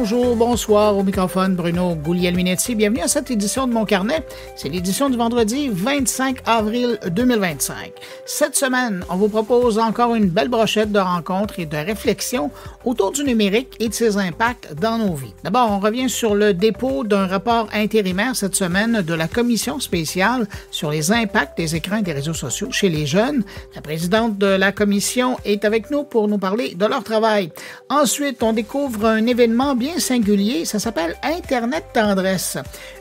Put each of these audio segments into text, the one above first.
Bonjour, bonsoir, au microphone Bruno Guglielminetti. Bienvenue à cette édition de Mon Carnet. C'est l'édition du vendredi 25 avril 2025. Cette semaine, on vous propose encore une belle brochette de rencontres et de réflexions autour du numérique et de ses impacts dans nos vies. D'abord, on revient sur le dépôt d'un rapport intérimaire cette semaine de la Commission spéciale sur les impacts des écrans et des réseaux sociaux chez les jeunes. La présidente de la commission est avec nous pour nous parler de leur travail. Ensuite, on découvre un événement bien singulier, ça s'appelle Internet Tendresse.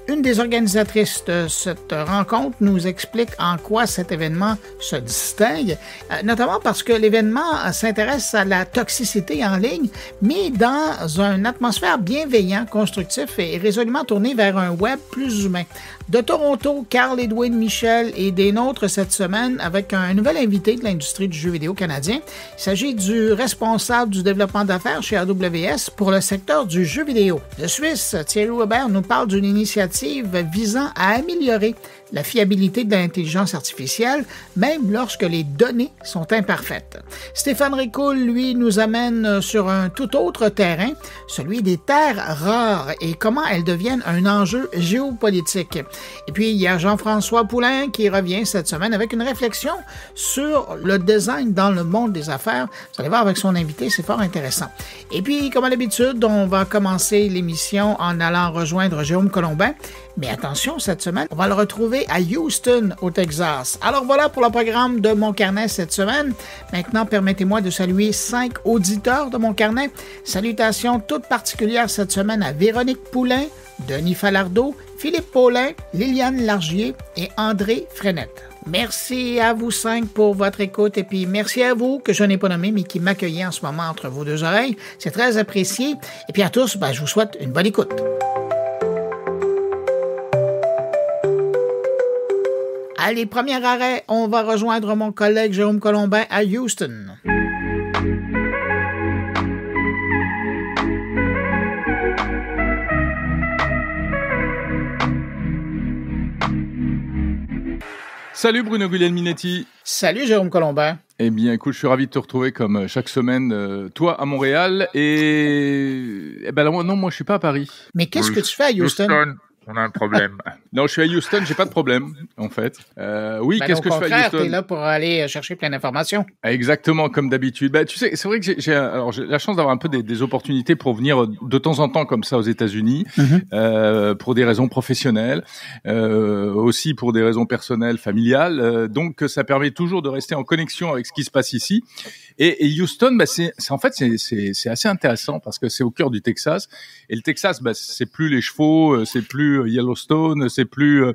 Une des organisatrices de cette rencontre nous explique en quoi cet événement se distingue, notamment parce que l'événement s'intéresse à la toxicité en ligne, mais dans une atmosphère bienveillante, constructif et résolument tourné vers un web plus humain. De Toronto, Carl-Édouard Michel est des nôtres cette semaine avec un nouvel invité de l'industrie du jeu vidéo canadien. Il s'agit du responsable du développement d'affaires chez AWS pour le secteur du jeu vidéo. De Suisse, Thierry Weber nous parle d'une initiative visant à améliorer la fiabilité de l'intelligence artificielle, même lorsque les données sont imparfaites. Stéphane Ricoul, lui, nous amène sur un tout autre terrain, celui des terres rares et comment elles deviennent un enjeu géopolitique. Et puis, il y a Jean-François Poulain qui revient cette semaine avec une réflexion sur le design dans le monde des affaires. Vous allez voir avec son invité, c'est fort intéressant. Et puis, comme à l'habitude, on va commencer l'émission en allant rejoindre Jérôme Colombin. Mais attention, cette semaine, on va le retrouver à Houston, au Texas. Alors voilà pour le programme de Mon Carnet cette semaine. Maintenant, permettez-moi de saluer 5 auditeurs de Mon Carnet. Salutations toutes particulières cette semaine à Véronique Poulain, Denis Falardeau, Philippe Paulin, Liliane Largier et André Frenette. Merci à vous 5 pour votre écoute et puis merci à vous que je n'ai pas nommé mais qui m'accueillez en ce moment entre vos deux oreilles. C'est très apprécié. Et puis à tous, je vous souhaite une bonne écoute. Allez, premier arrêt, on va rejoindre mon collègue Jérôme Colombin à Houston. Salut Bruno Guglielminetti. Salut Jérôme Colombin. Eh bien, écoute, je suis ravi de te retrouver comme chaque semaine, toi à Montréal et ben non, moi je suis pas à Paris. Mais qu'est-ce que tu fais à Houston? On a un problème. Non, je suis à Houston, j'ai pas de problème, en fait. Oui, qu'est-ce que je fais à Houston? T'es là pour aller chercher plein d'informations. Exactement, comme d'habitude. Tu sais, c'est vrai que j'ai la chance d'avoir un peu des opportunités pour venir de temps en temps comme ça aux États-Unis, pour des raisons professionnelles, aussi pour des raisons personnelles, familiales. Donc, ça permet toujours de rester en connexion avec ce qui se passe ici. Et Houston, c'est assez intéressant parce que c'est au cœur du Texas. Et le Texas, c'est plus les chevaux, c'est plus Yellowstone, c'est plus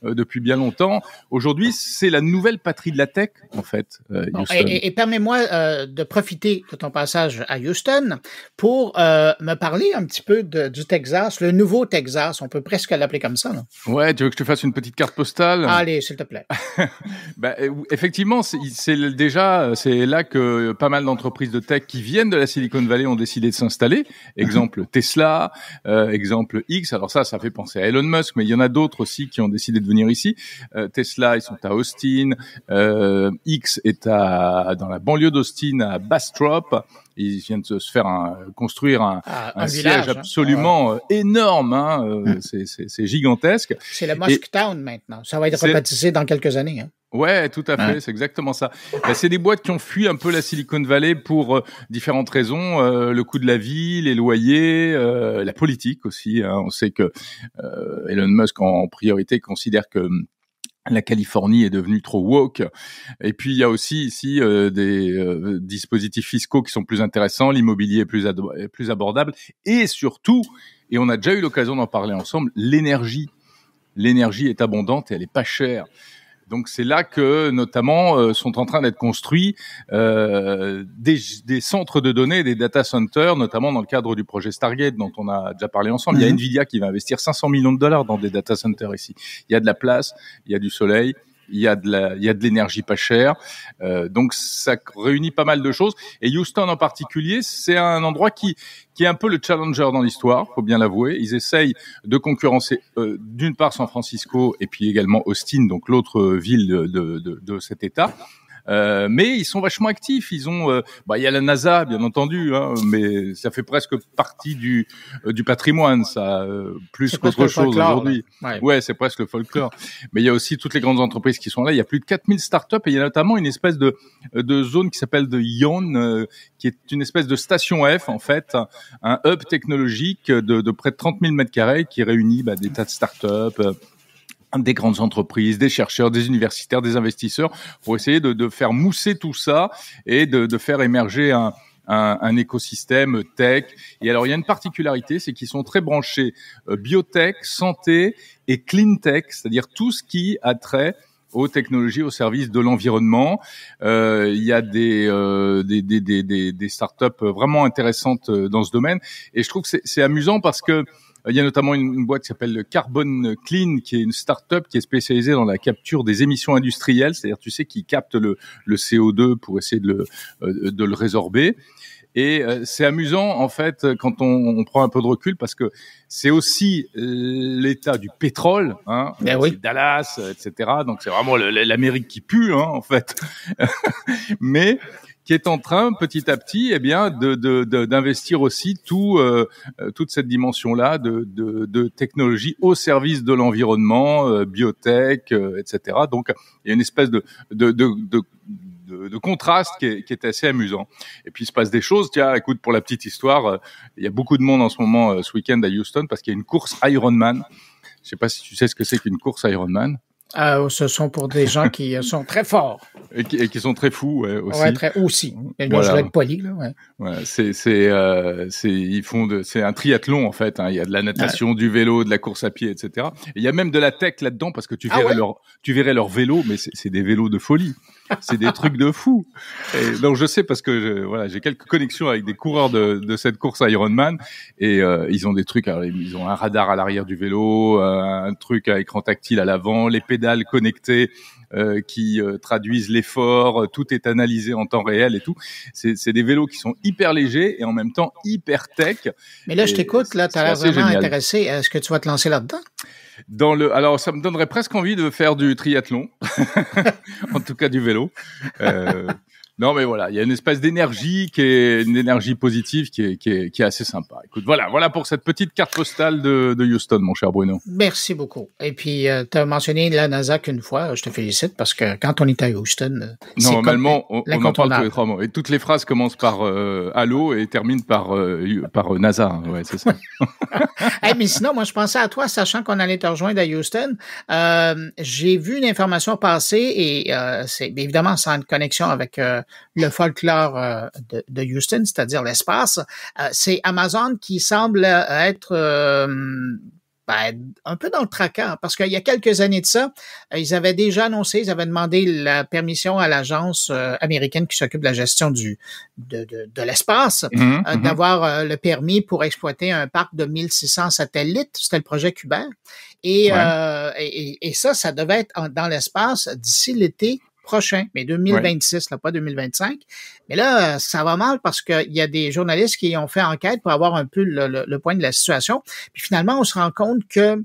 depuis bien longtemps. Aujourd'hui, c'est la nouvelle patrie de la tech, en fait, Houston. Et permets-moi de profiter de ton passage à Houston pour me parler un petit peu du Texas, le nouveau Texas. On peut presque l'appeler comme ça, là. Ouais, tu veux que je te fasse une petite carte postale? Allez, s'il te plaît. Effectivement, c'est là que pas mal d'entreprises de tech qui viennent de la Silicon Valley ont décidé de s'installer. Exemple Tesla, exemple X. Alors ça fait penser à Elon Musk, mais il y en a d'autres aussi qui ont décidé de venir ici. Tesla, ils sont à Austin. X est dans la banlieue d'Austin, à Bastrop. Ils viennent de se faire construire un siège absolument énorme. C'est gigantesque. C'est le Musk Town maintenant. Ça va être rebaptisé dans quelques années. Ouais, tout à fait, c'est exactement ça. C'est des boîtes qui ont fui un peu la Silicon Valley pour différentes raisons, le coût de la vie, les loyers, la politique aussi. On sait que Elon Musk en priorité considère que la Californie est devenue trop woke. Et puis, il y a aussi ici des dispositifs fiscaux qui sont plus intéressants, l'immobilier est plus abordable et surtout, et on a déjà eu l'occasion d'en parler ensemble, l'énergie. L'énergie est abondante et elle est pas chère. Donc c'est là que notamment sont en train d'être construits des centres de données, des data centers, notamment dans le cadre du projet Stargate dont on a déjà parlé ensemble. Il y a Nvidia qui va investir 500 millions de dollars dans des data centers ici. Il y a de la place, il y a du soleil, il y a de l'énergie pas chère. Donc ça réunit pas mal de choses. Et Houston en particulier, c'est un endroit qui est un peu le challenger dans l'histoire, faut bien l'avouer. Ils essayent de concurrencer d'une part San Francisco et puis également Austin, donc l'autre ville de cet État. mais ils sont vachement actifs. Ils ont, il y a la NASA, bien entendu, hein, mais ça fait presque partie du patrimoine, ça, plus qu'autre chose aujourd'hui. Ouais, c'est presque le folklore. Mais il y a aussi toutes les grandes entreprises qui sont là. Il y a plus de 4000 startups et il y a notamment une espèce de zone qui s'appelle de Yon, qui est une espèce de station F, en fait, un hub technologique de près de 30 000 mètres carrés qui réunit des tas de startups, des grandes entreprises, des chercheurs, des universitaires, des investisseurs, pour essayer de faire mousser tout ça et de faire émerger un écosystème tech. Et alors, il y a une particularité, c'est qu'ils sont très branchés biotech, santé et clean tech, c'est-à-dire tout ce qui a trait aux technologies au service de l'environnement. Il y a des startups vraiment intéressantes dans ce domaine. Et je trouve que c'est amusant parce que il y a notamment une boîte qui s'appelle Carbon Clean, qui est une start-up qui est spécialisée dans la capture des émissions industrielles, c'est-à-dire, tu sais, qui capte le CO2 pour essayer de le résorber. Et c'est amusant, en fait, quand on prend un peu de recul, parce que c'est aussi l'état du pétrole, hein, c'est Dallas, etc. Donc c'est vraiment l'Amérique qui pue, hein, en fait. Mais qui est en train, petit à petit, d'investir aussi toute cette dimension-là de technologie au service de l'environnement, biotech, etc. Donc, il y a une espèce de contraste qui est assez amusant. Et puis, il se passe des choses. Tiens, écoute, pour la petite histoire, il y a beaucoup de monde en ce moment, ce week-end à Houston, parce qu'il y a une course Ironman. Je sais pas si tu sais ce que c'est qu'une course Ironman. Ce sont pour des gens qui sont très forts. Et qui sont très fous, ouais, aussi. Ouais, aussi. Mais voilà. Je vais être poli, là, ouais. Ouais, c'est un triathlon, en fait, hein. Il y a de la natation, du vélo, de la course à pied, etc. Et il y a même de la tech là-dedans, parce que tu verrais leur vélo, mais c'est des vélos de folie. C'est des trucs de fou. Et donc je sais parce que j'ai quelques connexions avec des coureurs de cette course Ironman et ils ont des trucs. Alors, ils ont un radar à l'arrière du vélo, un truc à écran tactile à l'avant, les pédales connectées qui traduisent l'effort. Tout est analysé en temps réel et tout. C'est des vélos qui sont hyper légers et en même temps hyper tech. Mais là, je t'écoute. Là, t'as l'air vraiment intéressé. Est-ce que tu vas te lancer là-dedans? Alors, ça me donnerait presque envie de faire du triathlon, en tout cas du vélo. Non, mais voilà, il y a une espèce d'énergie une énergie positive qui est assez sympa. Écoute, voilà pour cette petite carte postale de Houston, mon cher Bruno. Merci beaucoup. Et puis, tu as mentionné la NASA qu'une fois. Je te félicite parce que quand on est à Houston, normalement, on en parle tous les 3 mots. Et toutes les phrases commencent par allô et terminent par NASA. Ouais, c'est ça. Hey, mais sinon, moi, je pensais à toi, sachant qu'on allait te rejoindre à Houston. J'ai vu une information passer et c'est évidemment sans une connexion avec le folklore de Houston, c'est-à-dire l'espace. C'est Amazon qui semble être un peu dans le tracas, parce qu'il y a quelques années de ça, ils avaient déjà annoncé, ils avaient demandé la permission à l'agence américaine qui s'occupe de la gestion de l'espace, d'avoir le permis pour exploiter un parc de 1600 satellites. C'était le projet Kuiper. Et ça devait être dans l'espace d'ici l'été prochain, mais 2026, là, pas 2025. Mais là, ça va mal parce qu'il y a des journalistes qui ont fait enquête pour avoir un peu le point de la situation. Puis finalement, on se rend compte que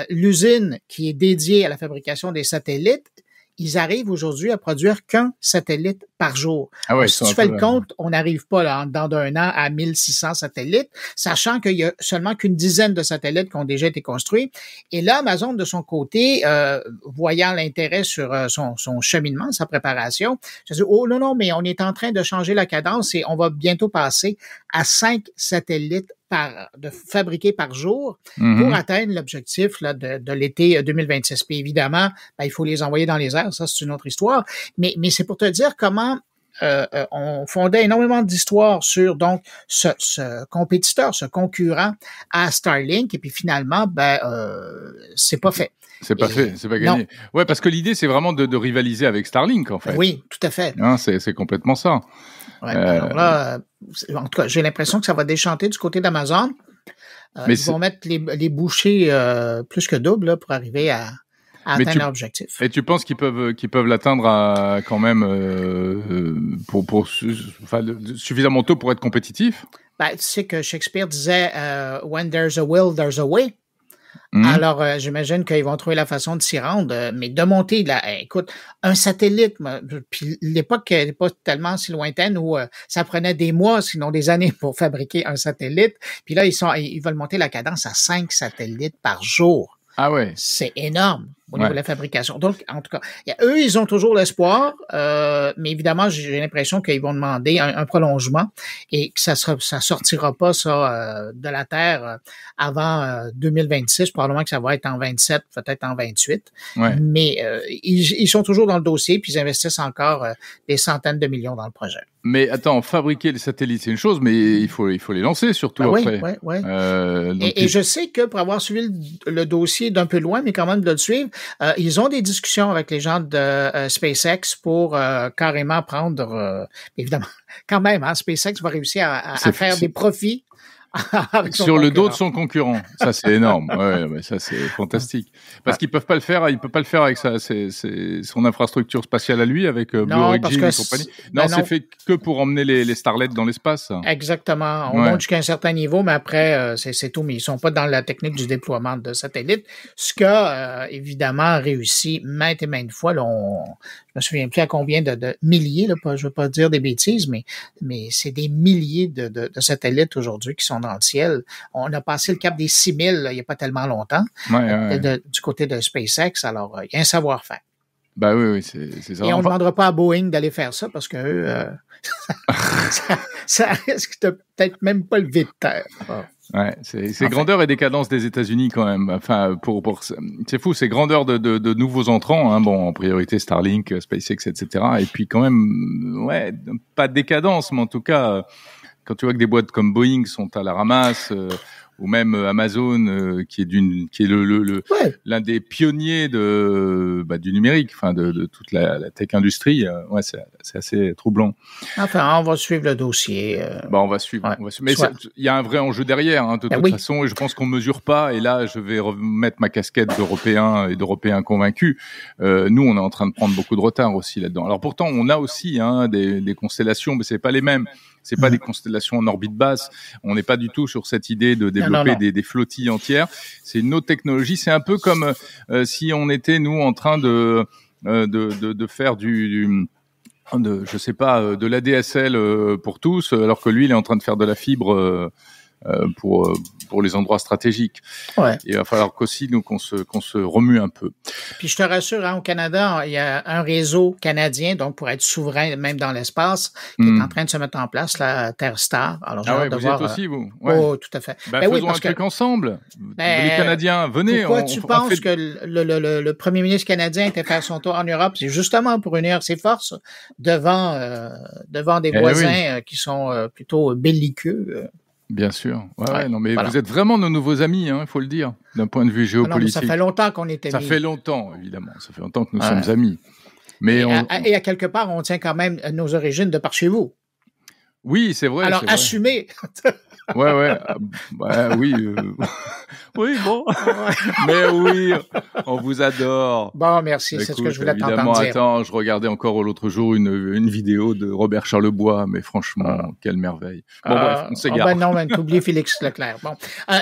l'usine qui est dédiée à la fabrication des satellites, ils arrivent aujourd'hui à produire qu'un satellite par jour. Ah ouais, si tu fais le compte, on n'arrive pas là, dans d'un an à 1600 satellites, sachant qu'il y a seulement qu'une dizaine de satellites qui ont déjà été construits. Et là, Amazon, de son côté, voyant l'intérêt sur son cheminement, sa préparation, se dit, oh non, mais on est en train de changer la cadence et on va bientôt passer à 5 satellites fabriqués par jour pour atteindre l'objectif là, de l'été 2026. Puis évidemment, il faut les envoyer dans les airs, ça c'est une autre histoire. Mais c'est pour te dire comment on fondait énormément d'histoires sur donc ce compétiteur, ce concurrent à Starlink, et puis finalement, c'est pas fait. C'est pas gagné. Ouais, parce que l'idée, c'est vraiment de rivaliser avec Starlink, en fait. Oui, tout à fait. Hein, c'est complètement ça. Ouais, alors là, en tout cas, j'ai l'impression que ça va déchanter du côté d'Amazon. Ils vont mettre les bouchées plus que double là, pour arriver à atteindre leur objectif. Et tu penses qu'ils peuvent l'atteindre quand même suffisamment tôt pour être compétitifs? Tu sais que Shakespeare disait When there's a will, there's a way. Alors, j'imagine qu'ils vont trouver la façon de s'y rendre, mais de monter, écoute, un satellite, puis l'époque n'est pas tellement si lointaine où ça prenait des mois, sinon des années pour fabriquer un satellite. Puis là, ils veulent monter la cadence à 5 satellites par jour. Ah ouais. C'est énorme au niveau de la fabrication. Donc, en tout cas, eux, ils ont toujours l'espoir, mais évidemment, j'ai l'impression qu'ils vont demander un prolongement et que ça sortira pas, de la Terre avant 2026. Probablement que ça va être en 27, peut-être en 28. Ouais. Mais ils sont toujours dans le dossier, puis ils investissent encore des centaines de millions dans le projet. Mais attends, fabriquer les satellites, c'est une chose, mais il faut les lancer surtout après. Oui. Et je sais que pour avoir suivi le dossier d'un peu loin, mais quand même de le suivre, ils ont des discussions avec les gens de SpaceX pour carrément prendre, évidemment, quand même, SpaceX va réussir à faire des profits. Sur le dos de son concurrent. Ça, c'est énorme. Ouais, mais ça, c'est fantastique. Parce qu'il peut pas le faire avec son infrastructure spatiale à lui, avec Blue Origin et compagnie. Non, c'est fait que pour emmener les starlets dans l'espace. Exactement. On monte jusqu'à un certain niveau, mais après, c'est tout. Mais ils sont pas dans la technique du déploiement de satellites. Ce qu'a, évidemment, réussi maintes et maintes fois. Là, je me souviens plus à combien de milliers, là, je veux pas dire des bêtises, mais c'est des milliers de satellites aujourd'hui qui sont dans le ciel. On a passé le cap des 6000 il n'y a pas tellement longtemps du côté de SpaceX. Alors, il y a un savoir-faire. Ben oui, c'est ça. Et on ne demandera pas à Boeing d'aller faire ça parce que ça risque de peut-être même pas lever de terre. Ouais, c'est grandeur et décadence des États-Unis quand même. Enfin, c'est fou, c'est grandeur de nouveaux entrants. Bon, en priorité Starlink, SpaceX, etc. Et puis quand même, pas de décadence, mais en tout cas, quand tu vois que des boîtes comme Boeing sont à la ramasse, ou même Amazon, qui est l'un des pionniers du numérique, enfin de toute la tech industrie, c'est assez troublant. Enfin, on va suivre le dossier. On va suivre. Mais il y a un vrai enjeu derrière, de toute façon, et je pense qu'on mesure pas. Et là, je vais remettre ma casquette d'Européen convaincu. Nous, on est en train de prendre beaucoup de retard aussi là-dedans. Alors pourtant, on a aussi des constellations, mais c'est pas les mêmes. C'est pas des constellations en orbite basse. On n'est pas du tout sur cette idée de développer des flottilles entières. C'est une autre technologie. C'est un peu comme si on était nous en train de faire de l'ADSL pour tous, alors que lui il est en train de faire de la fibre pour les endroits stratégiques. Ouais. Et il va falloir qu'aussi nous qu'on se remue un peu. Puis je te rassure, au Canada, il y a un réseau canadien, donc pour être souverain même dans l'espace, qui est en train de se mettre en place, la TerreStar. Alors vous êtes aussi vous. Ouais. Oh, tout à fait. Faisons un truc ensemble. Les Canadiens, venez. Pourquoi tu penses que le premier ministre canadien était faire son tour en Europe? C'est justement pour unir ses forces devant des voisins qui sont plutôt belliqueux. Bien sûr. Non, mais vous êtes vraiment nos nouveaux amis, il faut le dire, d'un point de vue géopolitique. Ça fait longtemps qu'on est amis. Ça fait longtemps, évidemment. Ça fait longtemps que nous sommes amis. Mais et à quelque part, on tient quand même nos origines de par chez vous. Oui, c'est vrai. Alors, assumez. Oui. Oui, bon. Mais oui, on vous adore. Bon, merci, c'est ce que je voulais t'entendre dire. Attends, je regardais encore l'autre jour une vidéo de Robert Charlebois, mais franchement, quelle merveille. Bon, bref, on s'égare. Non, t'oublies Félix Leclerc. Bon.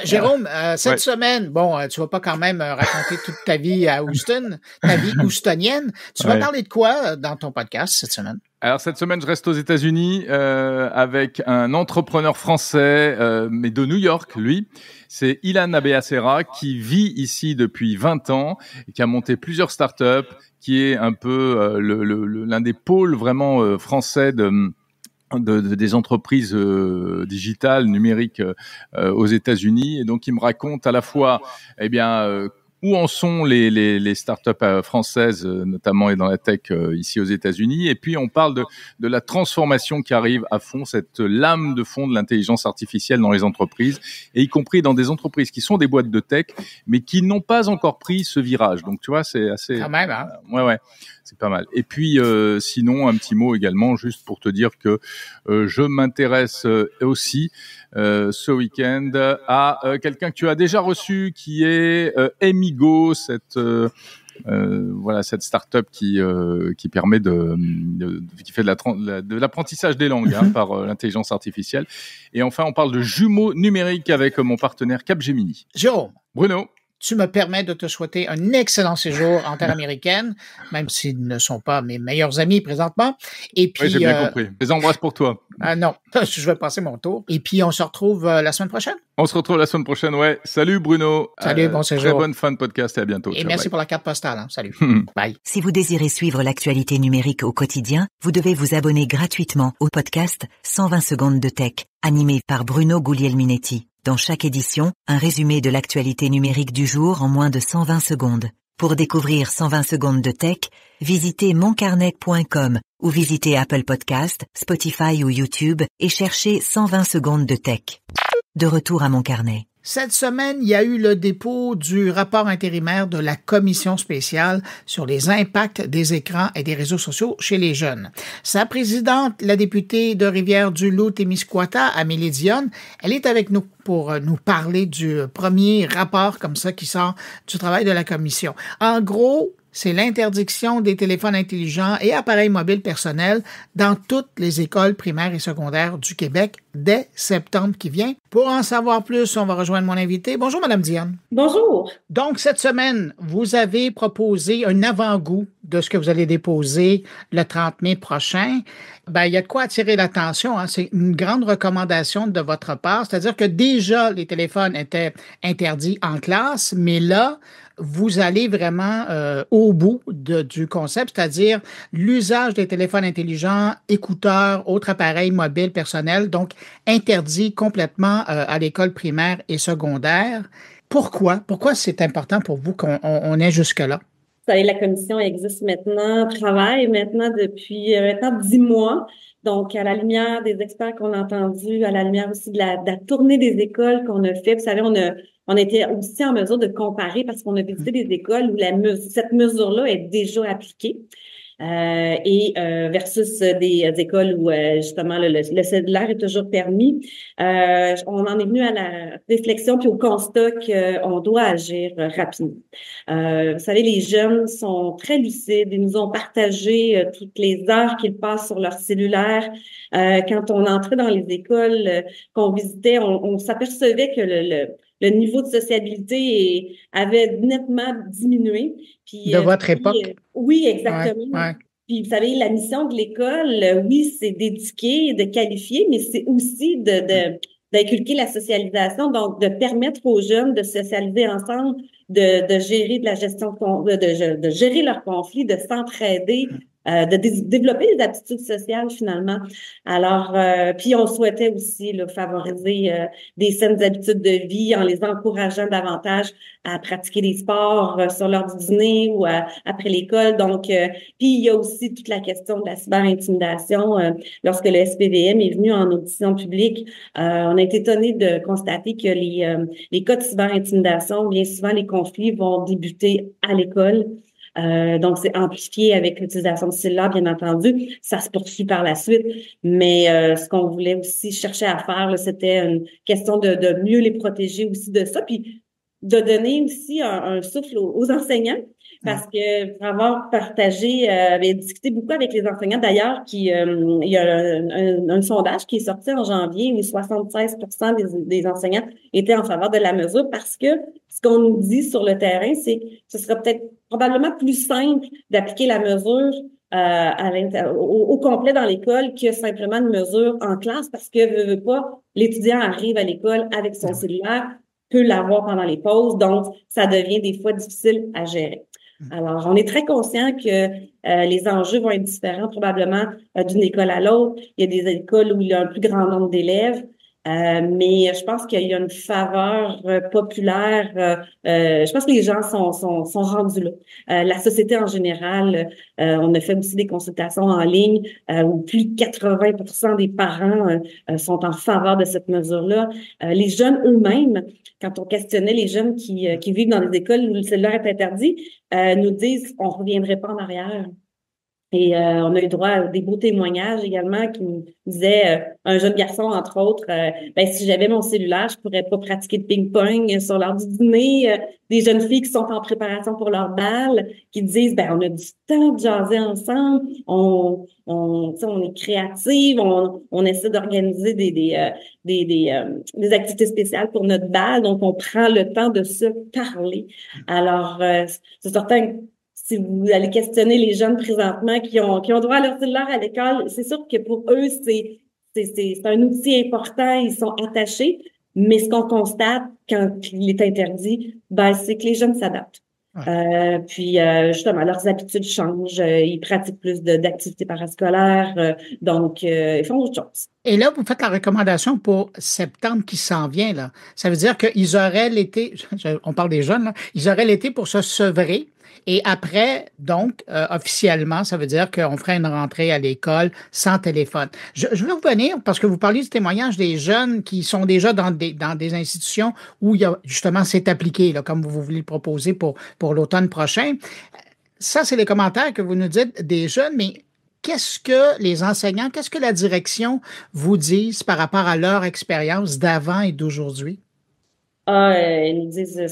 Jérôme, cette semaine, tu vas pas quand même raconter toute ta vie à Houston, ta vie houstonienne. Tu vas parler de quoi dans ton podcast cette semaine? Alors cette semaine, je reste aux États-Unis avec un entrepreneur français, mais de New York, lui. C'est Ilan Abeacera qui vit ici depuis 20 ans et qui a monté plusieurs startups, qui est un peu l'un des pôles vraiment français des entreprises digitales, numériques aux États-Unis. Et donc, il me raconte à la fois, où en sont les startups françaises, notamment et dans la tech ici aux États-Unis. Et puis, on parle de la transformation qui arrive à fond, cette lame de fond de l'intelligence artificielle dans les entreprises, et y compris dans des entreprises qui sont des boîtes de tech, mais qui n'ont pas encore pris ce virage. Donc, tu vois, c'est assez... Quand même, hein? Ouais. C'est pas mal. Et puis, sinon, un petit mot également, juste pour te dire que je m'intéresse aussi ce week-end à quelqu'un que tu as déjà reçu, qui est Emigo, cette start-up qui permet qui fait de l'apprentissage des langues par l'intelligence artificielle. Et enfin, on parle de jumeaux numériques avec mon partenaire Capgemini. Jérôme. Bruno. tu me permets de te souhaiter un excellent séjour en terre américaine, même s'ils ne sont pas mes meilleurs amis présentement. Et puis, oui, j'ai bien compris. Les embrasses pour toi. Non, je vais passer mon tour. Et puis, on se retrouve la semaine prochaine. On se retrouve la semaine prochaine, ouais. Salut Bruno. Salut, bon séjour. Très bonne fin de podcast et à bientôt. Et ciao, merci bye. pour la carte postale. Salut. Bye. Si vous désirez suivre l'actualité numérique au quotidien, vous devez vous abonner gratuitement au podcast 120 secondes de tech, animé par Bruno Guglielminetti. Dans chaque édition, un résumé de l'actualité numérique du jour en moins de 120 secondes. Pour découvrir 120 secondes de tech, visitez moncarnet.com ou visitez Apple Podcast, Spotify ou YouTube et cherchez 120 secondes de tech. De retour à Mon Carnet. Cette semaine, il y a eu le dépôt du rapport intérimaire de la commission spéciale sur les impacts des écrans et des réseaux sociaux chez les jeunes. Sa présidente, la députée de Rivière-du-Loup-Témiscouata, Amélie Dionne, elle est avec nous pour nous parler du premier rapport comme ça qui sort du travail de la commission. En gros, c'est l'interdiction des téléphones intelligents et appareils mobiles personnels dans toutes les écoles primaires et secondaires du Québec dès septembre qui vient. Pour en savoir plus, on va rejoindre mon invité. Bonjour, Madame Dionne. Bonjour. Donc, cette semaine, vous avez proposé un avant-goût de ce que vous allez déposer le 30 mai prochain. Ben, il y a de quoi attirer l'attention. C'est une grande recommandation de votre part. C'est-à-dire que déjà, les téléphones étaient interdits en classe, mais là, vous allez vraiment au bout du concept, c'est-à-dire l'usage des téléphones intelligents, écouteurs, autres appareils mobiles personnels, donc interdit complètement à l'école primaire et secondaire. Pourquoi? Pourquoi c'est important pour vous qu'on ait jusque-là? Vous savez, la commission existe maintenant, travaille maintenant depuis maintenant 10 mois. Donc, à la lumière des experts qu'on a entendus, à la lumière aussi de la tournée des écoles qu'on a fait, vous savez, on était aussi en mesure de comparer parce qu'on a visité des écoles où cette mesure-là est déjà appliquée. Versus des écoles où justement le cellulaire est toujours permis. On en est venu à la réflexion puis au constat qu'on doit agir rapidement. Vous savez, les jeunes sont très lucides. Ils nous ont partagé toutes les heures qu'ils passent sur leur cellulaire. Quand on entrait dans les écoles qu'on visitait, on s'apercevait que le niveau de sociabilité avait nettement diminué. Puis, de votre époque? Oui, exactement. Ouais. Puis, vous savez, la mission de l'école, oui, c'est d'éduquer, de qualifier, mais c'est aussi d'inculquer la socialisation, donc de permettre aux jeunes de socialiser ensemble, de gérer de la gestion, de gérer leurs conflits, de s'entraider, de développer des aptitudes sociales finalement. Alors, puis on souhaitait aussi favoriser des saines habitudes de vie en les encourageant davantage à pratiquer des sports sur l'heure du dîner ou après l'école. Donc, puis il y a aussi toute la question de la cyberintimidation. Lorsque le SPVM est venu en audition publique, on a été étonné de constater que les cas de cyberintimidation, bien souvent les conflits vont débuter à l'école. Donc, c'est amplifié avec l'utilisation de cellulaire, bien entendu. Ça se poursuit par la suite. Mais ce qu'on voulait aussi chercher à faire, là, c'était une question de mieux les protéger aussi de ça, puis de donner aussi un souffle aux enseignants. Parce que pour avoir partagé, discuté beaucoup avec les enseignants, d'ailleurs, il y a un sondage qui est sorti en janvier où 76% des enseignants étaient en faveur de la mesure parce que ce qu'on nous dit sur le terrain, c'est que ce sera peut-être probablement plus simple d'appliquer la mesure au complet dans l'école que simplement une mesure en classe parce que veut pas, l'étudiant arrive à l'école avec son cellulaire, peut l'avoir pendant les pauses, donc ça devient des fois difficile à gérer. Alors, on est très conscient que les enjeux vont être différents probablement d'une école à l'autre. Il y a des écoles où il y a un plus grand nombre d'élèves, mais je pense qu'il y a une faveur populaire. Je pense que les gens sont rendus là. La société en général, on a fait aussi des consultations en ligne où plus de 80% des parents sont en faveur de cette mesure-là. Les jeunes eux-mêmes, quand on questionnait les jeunes qui vivent dans des écoles où le cellulaire est interdit, nous disent on reviendrait pas en arrière. Et on a eu droit à des beaux témoignages également qui nous disaient, un jeune garçon, entre autres, ben, si j'avais mon cellulaire, je pourrais pas pratiquer de ping-pong sur l'heure du dîner. Des jeunes filles qui sont en préparation pour leur bal, qui disent, ben, on a du temps de jaser ensemble, on est créatives, on essaie d'organiser des activités spéciales pour notre bal, donc on prend le temps de se parler. Alors, c'est certain que si vous allez questionner les jeunes présentement qui ont droit à leur cellulaire à l'école, c'est sûr que pour eux, c'est un outil important, ils sont attachés, mais ce qu'on constate quand il est interdit, ben, c'est que les jeunes s'adaptent. Ouais. Puis justement, leurs habitudes changent, ils pratiquent plus d'activités parascolaires, donc ils font autre chose. Et là, vous faites la recommandation pour septembre qui s'en vient, là. Ça veut dire qu'ils auraient l'été, on parle des jeunes, là, ils auraient l'été pour se sevrer. Et après, donc, officiellement, ça veut dire qu'on ferait une rentrée à l'école sans téléphone. Je veux revenir, parce que vous parliez du témoignage des jeunes qui sont déjà dans des institutions où il y a, justement, c'est appliqué, là, comme vous voulez le proposer pour l'automne prochain. Ça, c'est les commentaires que vous nous dites des jeunes, mais qu'est-ce que les enseignants, qu'est-ce que la direction vous disent par rapport à leur expérience d'avant et d'aujourd'hui? Ils nous disent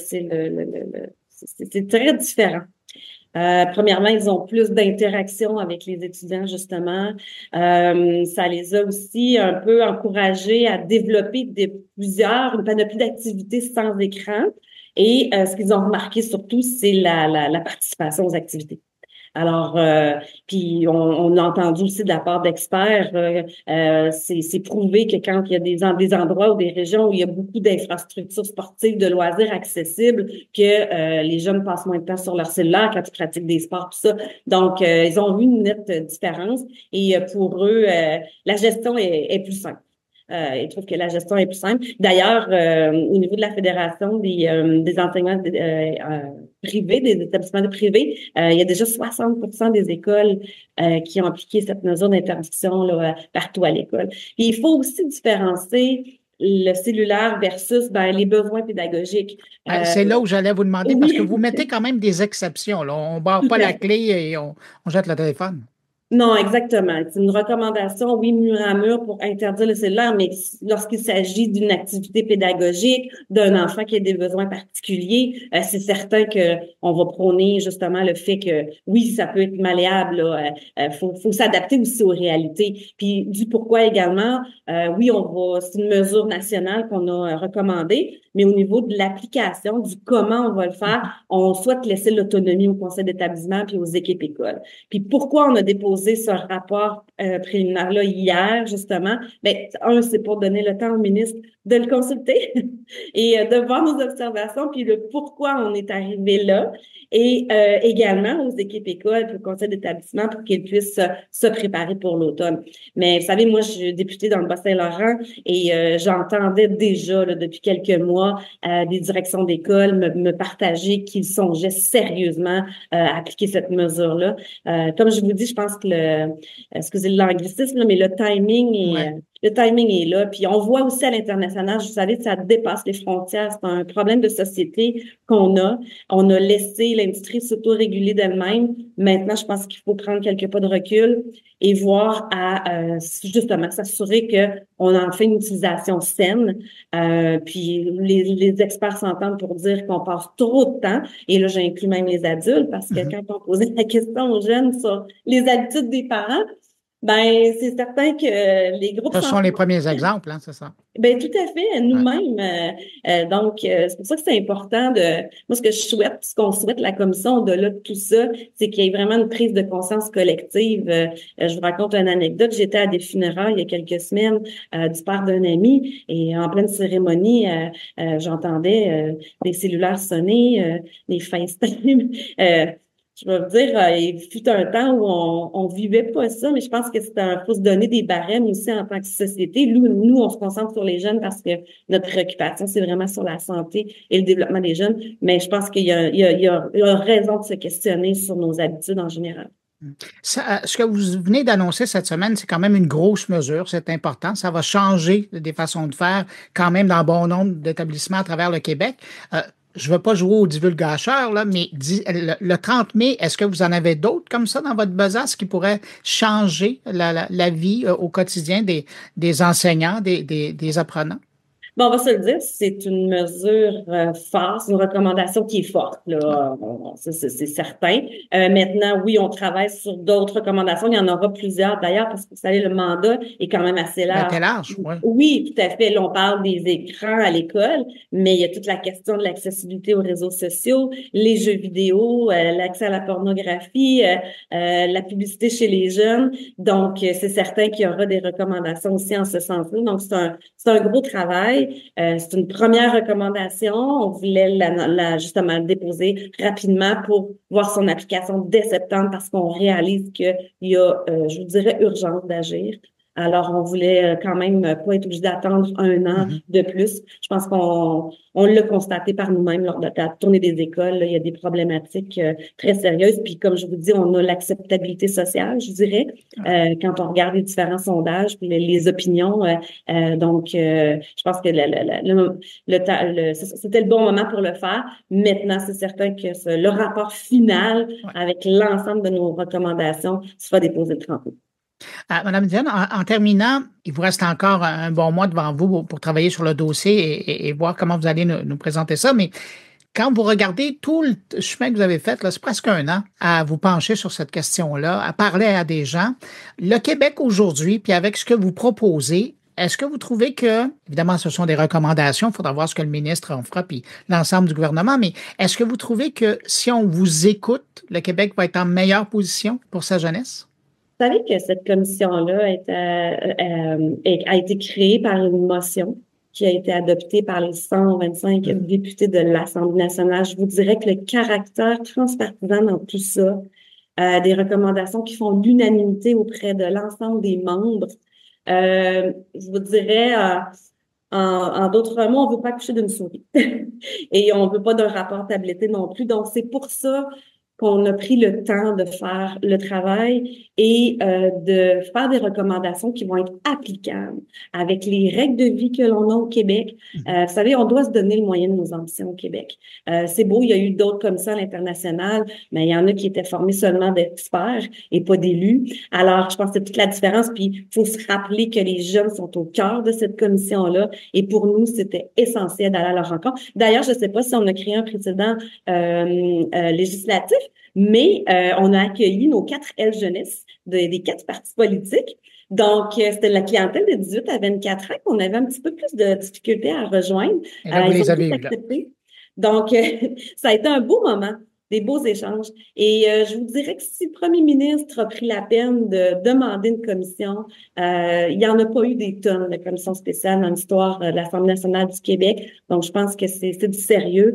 c'est très différent. Premièrement, ils ont plus d'interaction avec les étudiants, justement. Ça les a aussi un peu encouragés à développer une panoplie d'activités sans écran. Et ce qu'ils ont remarqué surtout, c'est la participation aux activités. Alors, puis on a entendu aussi de la part d'experts, c'est prouvé que quand il y a des endroits ou des régions où il y a beaucoup d'infrastructures sportives, de loisirs accessibles, que les jeunes passent moins de temps sur leur cellulaire quand ils pratiquent des sports, tout ça. Donc, ils ont vu une nette différence et pour eux, la gestion est plus simple. Ils trouvent que la gestion est plus simple. D'ailleurs, au niveau de la Fédération des enseignements privés, des établissements privés, il y a déjà 60% des écoles qui ont appliqué cette mesure d'interdiction là, partout à l'école. Puis il faut aussi différencier le cellulaire versus les besoins pédagogiques. C'est là où j'allais vous demander, parce que vous mettez quand même des exceptions. Là. On ne barre pas la clé et on jette le téléphone. Non, exactement. C'est une recommandation, oui, mur à mur pour interdire le cellulaire, mais lorsqu'il s'agit d'une activité pédagogique, d'un enfant qui a des besoins particuliers, c'est certain que on va prôner justement le fait que, oui, ça peut être malléable, faut s'adapter aussi aux réalités. Puis, du pourquoi également, oui, c'est une mesure nationale qu'on a recommandée, mais au niveau de l'application, du comment on va le faire, on souhaite laisser l'autonomie au conseil d'établissement puis aux équipes écoles. Puis pourquoi on a déposé ce rapport préliminaire-là hier, justement? C'est pour donner le temps au ministre de le consulter et de voir nos observations, puis le pourquoi on est arrivé là, et également aux équipes écoles puis au conseil d'établissement pour qu'ils puissent se préparer pour l'automne. Mais vous savez, moi, je suis députée dans le Bas-Saint-Laurent et j'entendais déjà là, depuis quelques mois des directions d'école me partager qu'ils songeaient sérieusement à appliquer cette mesure-là. Comme je vous dis, je pense que excusez l'anglicisme, mais le timing est là. Puis on voit aussi à l'international, vous savez, ça dépasse les frontières. C'est un problème de société qu'on a. On a laissé l'industrie s'auto-réguler d'elle-même. Maintenant, je pense qu'il faut prendre quelques pas de recul et voir à justement s'assurer que on en fait une utilisation saine. Puis les experts s'entendent pour dire qu'on passe trop de temps. Et là, j'inclus même les adultes parce que quand on posait la question aux jeunes sur les habitudes des parents, c'est certain que les groupes... Ce sont les premiers exemples, hein, c'est ça? Tout à fait, nous-mêmes. Donc, c'est pour ça que c'est important moi, ce qu'on souhaite la commission au-delà de tout ça, c'est qu'il y ait vraiment une prise de conscience collective. Je vous raconte une anecdote. J'étais à des funérailles il y a quelques semaines du père d'un ami et en pleine cérémonie, j'entendais des cellulaires sonner, des FaceTime. Je vais vous dire, il fut un temps où on vivait pas ça, mais je pense que faut se donner des barèmes aussi en tant que société. Nous, on se concentre sur les jeunes parce que notre préoccupation, c'est vraiment sur la santé et le développement des jeunes. Mais je pense qu'il y a raison de se questionner sur nos habitudes en général. Ce que vous venez d'annoncer cette semaine, c'est quand même une grosse mesure, c'est important. Ça va changer des façons de faire quand même dans bon nombre d'établissements à travers le Québec. je ne veux pas jouer au divulgateur, là, mais le 30 mai, est-ce que vous en avez d'autres comme ça dans votre besace qui pourraient changer la vie au quotidien des enseignants, des apprenants? Bon, on va se le dire, c'est une mesure forte, une recommandation qui est forte, là, c'est certain. Maintenant, oui, on travaille sur d'autres recommandations. Il y en aura plusieurs d'ailleurs, parce que vous savez, le mandat est quand même assez large. Assez large, oui. Oui, tout à fait. Là, on parle des écrans à l'école, mais il y a toute la question de l'accessibilité aux réseaux sociaux, les jeux vidéo, l'accès à la pornographie, la publicité chez les jeunes. Donc, c'est certain qu'il y aura des recommandations aussi en ce sens-là. Donc, c'est un gros travail. C'est une première recommandation. On voulait justement le déposer rapidement pour voir son application dès septembre parce qu'on réalise qu'il y a, je vous dirais, urgence d'agir. Alors, on voulait quand même pas être obligé d'attendre un an de plus. Je pense qu'on l'a constaté par nous-mêmes lors de la tournée des écoles. Là, il y a des problématiques très sérieuses. Puis, comme je vous dis, on a l'acceptabilité sociale, je dirais, quand on regarde les différents sondages, puis les opinions. Donc, je pense que c'était le bon moment pour le faire. Maintenant, c'est certain que le rapport final avec l'ensemble de nos recommandations sera déposé le 30 août. Madame Diane, en terminant, il vous reste encore un bon mois devant vous pour travailler sur le dossier et voir comment vous allez nous présenter ça. Mais quand vous regardez tout le chemin que vous avez fait, là, c'est presque un an à vous pencher sur cette question-là, à parler à des gens. Le Québec aujourd'hui, puis avec ce que vous proposez, est-ce que vous trouvez que, évidemment, ce sont des recommandations, il faudra voir ce que le ministre en fera, puis l'ensemble du gouvernement, mais est-ce que vous trouvez que si on vous écoute, le Québec va être en meilleure position pour sa jeunesse? Vous savez que cette commission-là a été créée par une motion qui a été adoptée par les 125 députés de l'Assemblée nationale. Je vous dirais que le caractère transpartisan dans tout ça, des recommandations qui font l'unanimité auprès de l'ensemble des membres, je vous dirais, en d'autres mots, on ne veut pas accoucher d'une souris. Et on ne veut pas d'un rapport tabletté non plus. Donc, c'est pour ça qu'on a pris le temps de faire le travail et de faire des recommandations qui vont être applicables avec les règles de vie que l'on a au Québec. Vous savez, on doit se donner le moyen de nos ambitions au Québec. C'est beau, il y a eu d'autres comme ça à l'international, mais il y en a qui étaient formés seulement d'experts et pas d'élus. Alors, je pense que c'est toute la différence. Puis, il faut se rappeler que les jeunes sont au cœur de cette commission-là et pour nous, c'était essentiel d'aller à leur rencontre. D'ailleurs, je ne sais pas si on a créé un précédent législatif, mais on a accueilli nos 4 L jeunesse des 4 partis politiques. Donc, c'était la clientèle de 18 à 24 ans qu'on avait un petit peu plus de difficultés à rejoindre. Et là, vous les avez eus, là. Donc, ça a été un beau moment, des beaux échanges. Et je vous dirais que si le premier ministre a pris la peine de demander une commission, il n'y en a pas eu des tonnes de commissions spéciales dans l'histoire de l'Assemblée nationale du Québec. Donc, je pense que c'est du sérieux.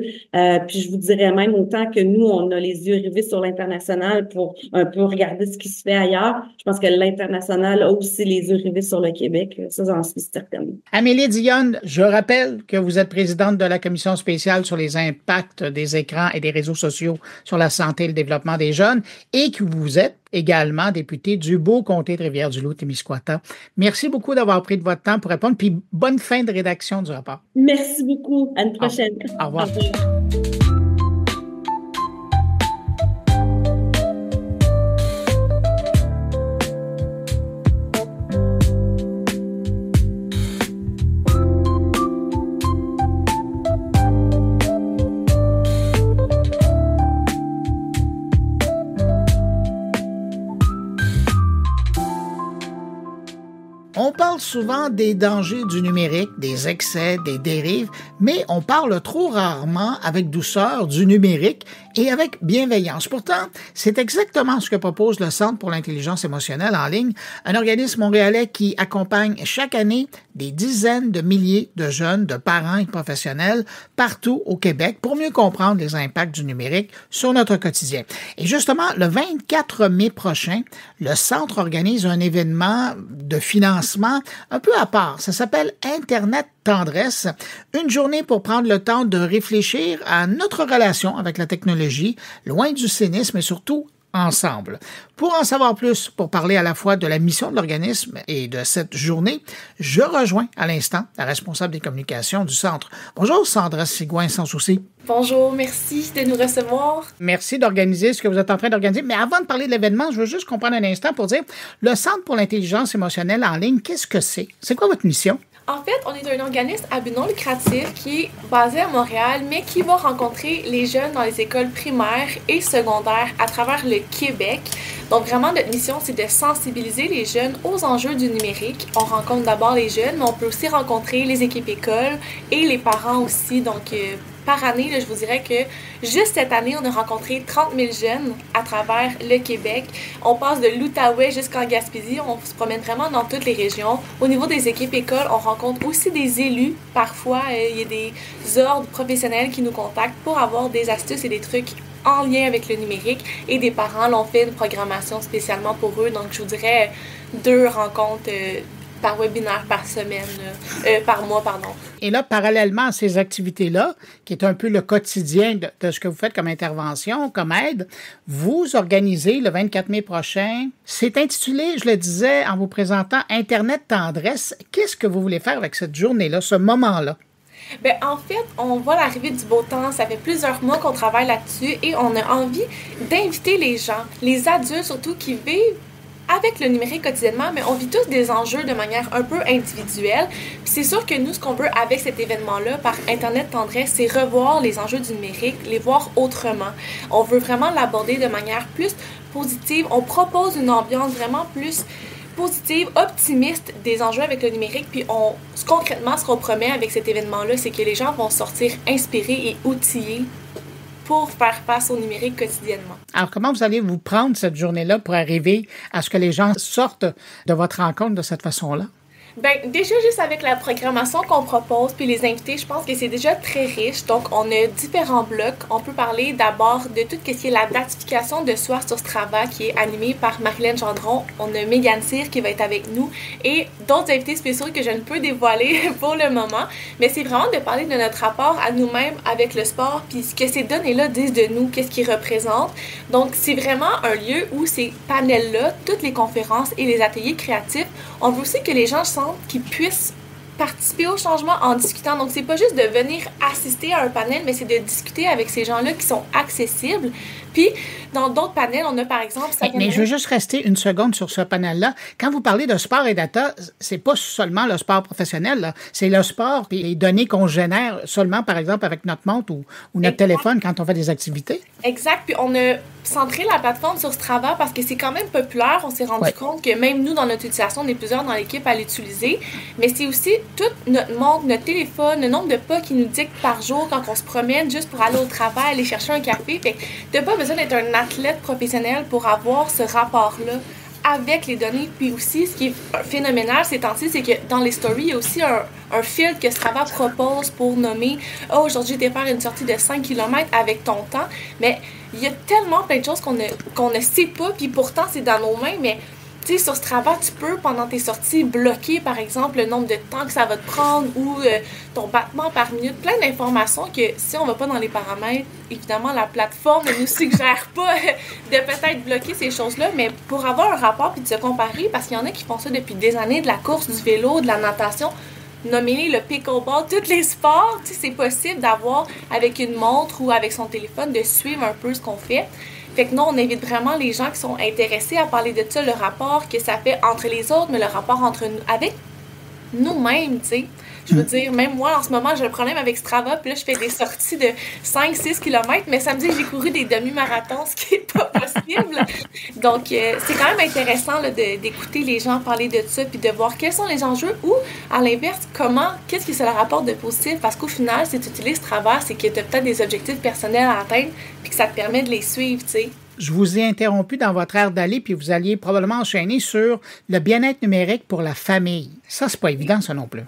Puis, je vous dirais même autant que nous, on a les yeux rivés sur l'international pour un peu regarder ce qui se fait ailleurs. Je pense que l'international a aussi les yeux rivés sur le Québec. Ça, j'en suis certaine. Amélie Dionne, je rappelle que vous êtes présidente de la commission spéciale sur les impacts des écrans et des réseaux sociaux sur la santé et le développement des jeunes et que vous êtes également députée du beau comté de Rivière-du-Loup-Témiscouata. Merci beaucoup d'avoir pris de votre temps pour répondre, puis bonne fin de rédaction du rapport. Merci beaucoup. À une prochaine. Au revoir. Au revoir. On parle souvent des dangers du numérique, des excès, des dérives, mais on parle trop rarement avec douceur du numérique et avec bienveillance. Pourtant, c'est exactement ce que propose le Centre pour l'intelligence émotionnelle en ligne, un organisme montréalais qui accompagne chaque année des dizaines de milliers de jeunes, de parents et professionnels partout au Québec pour mieux comprendre les impacts du numérique sur notre quotidien. Et justement, le 24 mai prochain, le Centre organise un événement de financement un peu à part. Ça s'appelle Internet Tendresse, une journée pour prendre le temps de réfléchir à notre relation avec la technologie, loin du cynisme et surtout ensemble. Pour en savoir plus, pour parler à la fois de la mission de l'organisme et de cette journée, je rejoins à l'instant la responsable des communications du Centre. Bonjour Sandra Sigouin, sans souci. Bonjour, merci de nous recevoir. Merci d'organiser ce que vous êtes en train d'organiser. Mais avant de parler de l'événement, je veux juste comprendre un instant pour dire, le Centre pour l'intelligence émotionnelle en ligne, qu'est-ce que c'est? C'est quoi votre mission? En fait, on est un organisme à but non lucratif qui est basé à Montréal, mais qui va rencontrer les jeunes dans les écoles primaires et secondaires à travers le Québec. Donc vraiment, notre mission, c'est de sensibiliser les jeunes aux enjeux du numérique. On rencontre d'abord les jeunes, mais on peut aussi rencontrer les équipes écoles et les parents aussi. Donc, par année, là, je vous dirais que juste cette année, on a rencontré 30 000 jeunes à travers le Québec. On passe de l'Outaouais jusqu'en Gaspésie. On se promène vraiment dans toutes les régions. Au niveau des équipes écoles, on rencontre aussi des élus. Parfois, il y a des ordres professionnels qui nous contactent pour avoir des astuces et des trucs en lien avec le numérique. Et des parents l'ont fait une programmation spécialement pour eux. Donc, je vous dirais 2 rencontres par webinaire par semaine, par mois, pardon. Et là, parallèlement à ces activités-là, qui est un peu le quotidien de ce que vous faites comme intervention, comme aide, vous organisez le 24 mai prochain. C'est intitulé, je le disais en vous présentant, Internet Tendresse. Qu'est-ce que vous voulez faire avec cette journée-là, ce moment-là? Bien, en fait, on voit l'arrivée du beau temps. Ça fait plusieurs mois qu'on travaille là-dessus et on a envie d'inviter les gens, les adultes surtout, qui vivent avec le numérique quotidiennement, mais on vit tous des enjeux de manière un peu individuelle. Puis c'est sûr que nous, ce qu'on veut avec cet événement-là, par Internet Tendresse, c'est revoir les enjeux du numérique, les voir autrement. On veut vraiment l'aborder de manière plus positive. On propose une ambiance vraiment plus positive, optimiste des enjeux avec le numérique. Puis concrètement, ce qu'on promet avec cet événement-là, c'est que les gens vont sortir inspirés et outillés pour faire face au numérique quotidiennement. Alors, comment vous allez vous prendre cette journée-là pour arriver à ce que les gens sortent de votre rencontre de cette façon-là? Bien, déjà, juste avec la programmation qu'on propose puis les invités, je pense que c'est déjà très riche. Donc, on a différents blocs. On peut parler d'abord de tout ce qui est la datification de soi sur Strava qui est animée par Marilyn Gendron. On a Mégane Cyr qui va être avec nous et d'autres invités spéciaux que je ne peux dévoiler pour le moment. Mais c'est vraiment de parler de notre rapport à nous-mêmes avec le sport puis ce que ces données-là disent de nous, qu'est-ce qu'ils représentent. Donc, c'est vraiment un lieu où ces panels-là, toutes les conférences et les ateliers créatifs, on veut aussi que les gens sentent qu'ils puissent participer au changement en discutant. Donc, c'est pas juste de venir assister à un panel, mais c'est de discuter avec ces gens-là qui sont accessibles. Puis, dans d'autres panels, on a par exemple... Mais je veux juste rester une seconde sur ce panel-là. Quand vous parlez de sport et data, c'est pas seulement le sport professionnel, là. C'est le sport et les données qu'on génère seulement, par exemple, avec notre montre ou notre téléphone quand on fait des activités. Exact. Puis, on a centré la plateforme sur Strava parce que c'est quand même populaire. On s'est rendu compte que même nous, dans notre utilisation, on est plusieurs dans l'équipe à l'utiliser. Mais c'est aussi toute notre montre, notre téléphone, le nombre de pas qui nous dicte par jour quand on se promène juste pour aller au travail, aller chercher un café. Fait que t'as pas besoin d'être un athlète professionnel pour avoir ce rapport-là avec les données. Puis aussi, ce qui est phénoménal ces temps-ci, c'est que dans les stories, il y a aussi un filtre que Strava propose pour nommer « Oh, aujourd'hui, je vais faire une sortie de 5 km avec ton temps. » Mais il y a tellement plein de choses qu'on ne sait pas, puis pourtant, c'est dans nos mains, mais tu sais, sur Strava, tu peux, pendant tes sorties, bloquer, par exemple, le nombre de temps que ça va te prendre ou ton battement par minute. Plein d'informations que, si on ne va pas dans les paramètres, évidemment, la plateforme ne nous suggère pas de peut-être bloquer ces choses-là, mais pour avoir un rapport puis de se comparer, parce qu'il y en a qui font ça depuis des années, de la course, du vélo, de la natation, nommez-les le pickleball, tous les sports, tu sais, c'est possible d'avoir, avec une montre ou avec son téléphone, de suivre un peu ce qu'on fait. Fait que nous, on invite vraiment les gens qui sont intéressés à parler de ça, le rapport que ça fait entre les autres, mais le rapport entre nous, avec nous-mêmes, tu sais. Je veux dire, même moi, en ce moment, j'ai un problème avec Strava, puis là, je fais des sorties de 5-6 km, mais samedi, j'ai couru des demi-marathons, ce qui n'est pas possible. Donc, c'est quand même intéressant là, d'écouter les gens parler de ça, puis de voir quels sont les enjeux ou, à l'inverse, qu'est-ce que ça leur apporte de positif, parce qu'au final, si tu utilises Strava, c'est que tu as peut-être des objectifs personnels à atteindre, puis que ça te permet de les suivre, tu sais. Je vous ai interrompu dans votre aire d'aller, puis vous alliez probablement enchaîner sur le bien-être numérique pour la famille. Ça, c'est pas évident, ça non plus.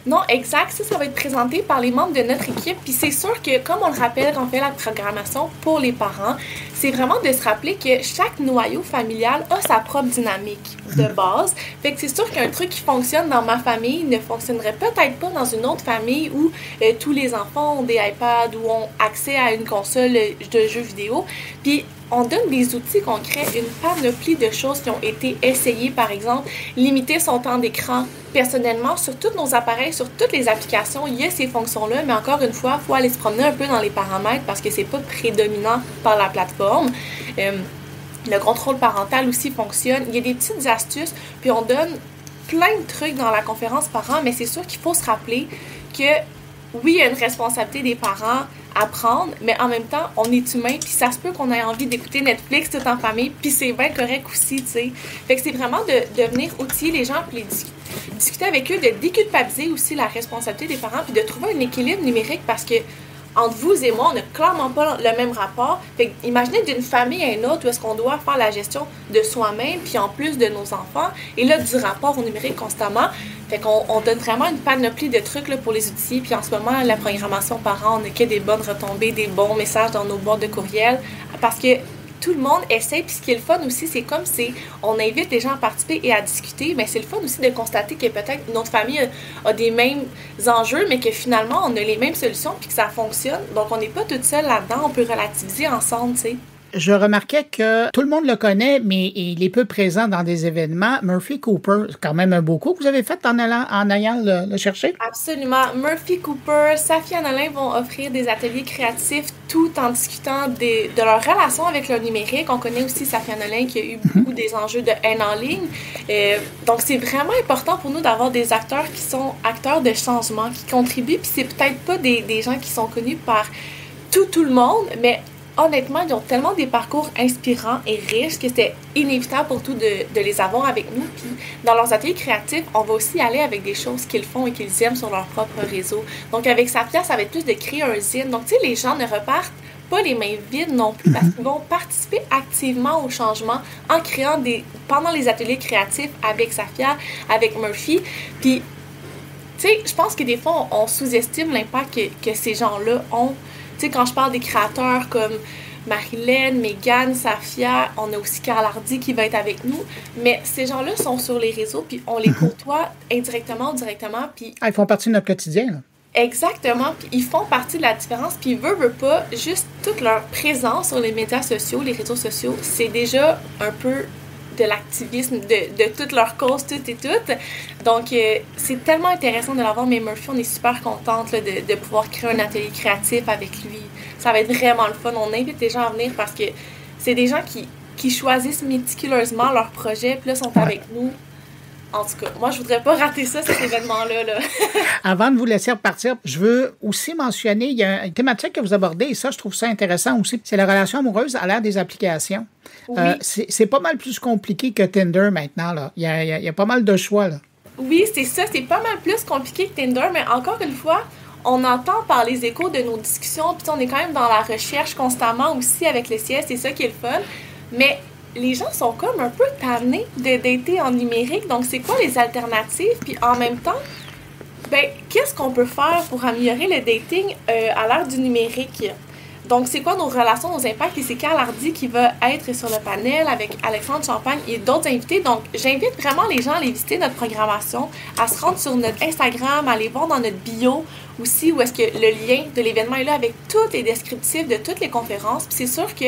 Non, exact. Ça va être présenté par les membres de notre équipe. Puis c'est sûr que, comme on le rappelle quand on fait la programmation pour les parents, c'est vraiment de se rappeler que chaque noyau familial a sa propre dynamique de base. Fait que c'est sûr qu'un truc qui fonctionne dans ma famille ne fonctionnerait peut-être pas dans une autre famille où tous les enfants ont des iPads ou ont accès à une console de jeux vidéo. Puis on donne des outils concrets, une panoplie de choses qui ont été essayées, par exemple, limiter son temps d'écran. Personnellement, sur tous nos appareils, sur toutes les applications, il y a ces fonctions-là, mais encore une fois, il faut aller se promener un peu dans les paramètres parce que c'est pas prédominant par la plateforme. Le contrôle parental aussi fonctionne. Il y a des petites astuces, puis on donne plein de trucs dans la conférence parents, mais c'est sûr qu'il faut se rappeler que oui, il y a une responsabilité des parents à prendre, mais en même temps, on est humain, puis ça se peut qu'on ait envie d'écouter Netflix tout en famille, puis c'est bien correct aussi, tu sais. Fait que c'est vraiment de venir outiller les gens, puis discuter avec eux, de déculpabiliser aussi la responsabilité des parents, puis de trouver un équilibre numérique, parce que entre vous et moi, on n'a clairement pas le même rapport. Fait que, imaginez d'une famille à une autre où est-ce qu'on doit faire la gestion de soi-même, puis en plus de nos enfants, et là, du rapport au numérique constamment. Fait qu'on donne vraiment une panoplie de trucs là, pour les outils. Puis en ce moment, la programmation parents, on n'a que des bonnes retombées, des bons messages dans nos boîtes de courriel. Parce que tout le monde essaie. Puis ce qui est le fun aussi, c'est comme si on invite les gens à participer et à discuter. Mais c'est le fun aussi de constater que peut-être notre famille a des mêmes enjeux, mais que finalement, on a les mêmes solutions puis que ça fonctionne. Donc, on n'est pas toute seule là-dedans. On peut relativiser ensemble, tu sais. Je remarquais que tout le monde le connaît, mais il est peu présent dans des événements. Murphy Cooper, c'est quand même un beau coup que vous avez fait en allant le chercher. Absolument. Murphy Cooper, Safia Nolin vont offrir des ateliers créatifs tout en discutant de leur relation avec le numérique. On connaît aussi Safia Nolin qui a eu beaucoup des enjeux de haine en ligne. Donc, c'est vraiment important pour nous d'avoir des acteurs qui sont acteurs de changement, qui contribuent. Puis c'est peut-être pas des gens qui sont connus par tout le monde, mais honnêtement, ils ont tellement des parcours inspirants et riches que c'était inévitable pour tout de les avoir avec nous. Puis dans leurs ateliers créatifs, on va aussi aller avec des choses qu'ils font et qu'ils aiment sur leur propre réseau. Donc avec Safia, ça va être plus de créer un zine. Donc tu sais, les gens ne repartent pas les mains vides non plus parce qu'ils vont participer activement au changement en créant pendant les ateliers créatifs avec Safia, avec Murphy. Puis tu sais, je pense que des fois, on sous-estime l'impact que ces gens-là ont. Tu sais, quand je parle des créateurs comme Marilyn, Megan, Safia, on a aussi Carl Hardy qui va être avec nous. Mais ces gens-là sont sur les réseaux, puis on les côtoie indirectement ou directement. Puis ils font partie de notre quotidien, là. Exactement, puis ils font partie de la différence, puis veulent pas, juste toute leur présence sur les médias sociaux, les réseaux sociaux, c'est déjà un peu de l'activisme, de toutes leurs causes, toutes et toutes. Donc, c'est tellement intéressant de l'avoir, mais Murphy, on est super contente là, de pouvoir créer un atelier créatif avec lui. Ça va être vraiment le fun. On invite les gens à venir parce que c'est des gens qui choisissent méticuleusement leur projet, puis là, sont avec nous. En tout cas, moi, je voudrais pas rater ça, cet événement-là. Là. Avant de vous laisser repartir, je veux aussi mentionner, il y a une thématique que vous abordez, et ça, je trouve ça intéressant aussi, c'est la relation amoureuse à l'ère des applications. Oui. C'est pas mal plus compliqué que Tinder maintenant, là. Il y a pas mal de choix, là. Oui, c'est ça, c'est pas mal plus compliqué que Tinder, mais encore une fois, on entend par les échos de nos discussions, puis on est quand même dans la recherche constamment aussi avec le CS, c'est ça qui est le fun, mais les gens sont comme un peu tannés de dater en numérique. Donc, c'est quoi les alternatives? Puis en même temps, qu'est-ce qu'on peut faire pour améliorer le dating à l'ère du numérique? Donc, c'est quoi nos relations, nos impacts? Et c'est Carl Hardy qui va être sur le panel avec Alexandre Champagne et d'autres invités. Donc, j'invite vraiment les gens à aller visiter notre programmation, à se rendre sur notre Instagram, à aller voir dans notre bio aussi où est-ce que le lien de l'événement est là avec tous les descriptifs de toutes les conférences. Puis c'est sûr que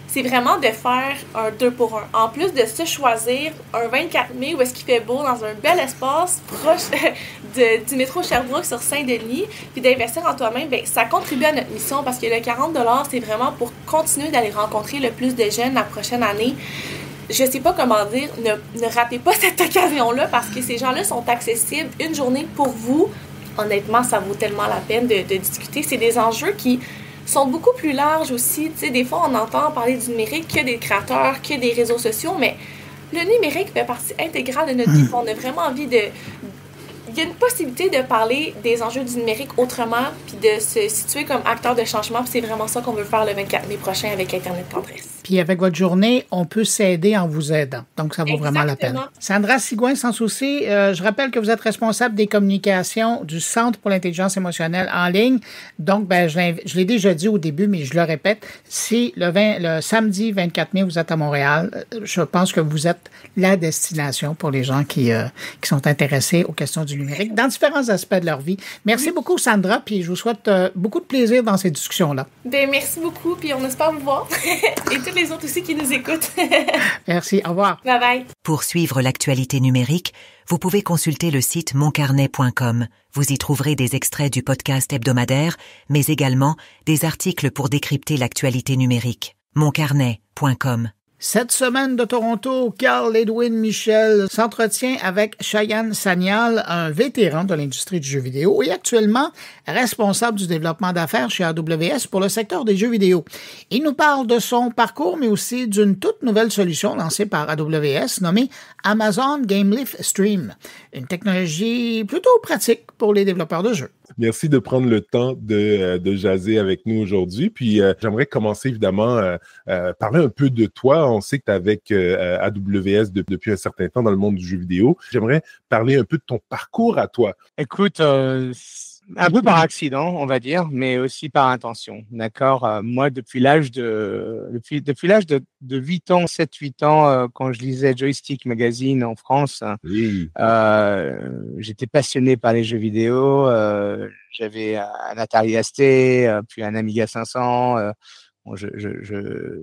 c'est vraiment de faire un 2 pour 1. En plus de se choisir un 24 mai où est-ce qu'il fait beau dans un bel espace proche du métro Sherbrooke sur Saint-Denis, puis d'investir en toi-même, ça contribue à notre mission parce que le 40 $, c'est vraiment pour continuer d'aller rencontrer le plus de jeunes la prochaine année. Je sais pas comment dire, ne ratez pas cette occasion-là parce que ces gens-là sont accessibles une journée pour vous. Honnêtement, ça vaut tellement la peine de discuter. C'est des enjeux qui sont beaucoup plus larges aussi. Tu sais, des fois, on entend parler du numérique que des créateurs, que des réseaux sociaux, mais le numérique fait partie intégrale de notre vie. On a vraiment envie de... Il y a une possibilité de parler des enjeux du numérique autrement, puis de se situer comme acteur de changement. Puis c'est vraiment ça qu'on veut faire le 24 mai prochain avec Internet Tendresse. Puis avec votre journée, on peut s'aider en vous aidant. Donc, ça vaut vraiment la peine. Sandra Sigouin, sans souci, je rappelle que vous êtes responsable des communications du Centre pour l'intelligence émotionnelle en ligne. Donc, je l'ai déjà dit au début, mais je le répète, si le samedi 24 mai, vous êtes à Montréal, je pense que vous êtes la destination pour les gens qui sont intéressés aux questions du numérique dans différents aspects de leur vie. Merci beaucoup, Sandra, puis je vous souhaite beaucoup de plaisir dans ces discussions-là. Merci beaucoup, puis on espère vous voir. Et tout les autres aussi qui nous écoutent. Merci, au revoir. Bye bye. Pour suivre l'actualité numérique, vous pouvez consulter le site moncarnet.com. Vous y trouverez des extraits du podcast hebdomadaire, mais également des articles pour décrypter l'actualité numérique. moncarnet.com. Cette semaine de Toronto, Carl-Edwin Michel s'entretient avec Cheyenne Sagnal, un vétéran de l'industrie du jeu vidéo et actuellement responsable du développement d'affaires chez AWS pour le secteur des jeux vidéo. Il nous parle de son parcours, mais aussi d'une toute nouvelle solution lancée par AWS nommée Amazon GameLift Stream, une technologie plutôt pratique pour les développeurs de jeux. Merci de prendre le temps de jaser avec nous aujourd'hui. Puis, j'aimerais commencer évidemment parler un peu de toi. On sait que tu es avec AWS depuis un certain temps dans le monde du jeu vidéo. J'aimerais parler un peu de ton parcours à toi. Écoute, un peu par accident, on va dire, mais aussi par intention. D'accord. Moi, depuis l'âge de 8 ans, 7-8 ans, quand je lisais Joystick Magazine en France, Oui. j'étais passionné par les jeux vidéo. J'avais un Atari ST, puis un Amiga 500. Bon,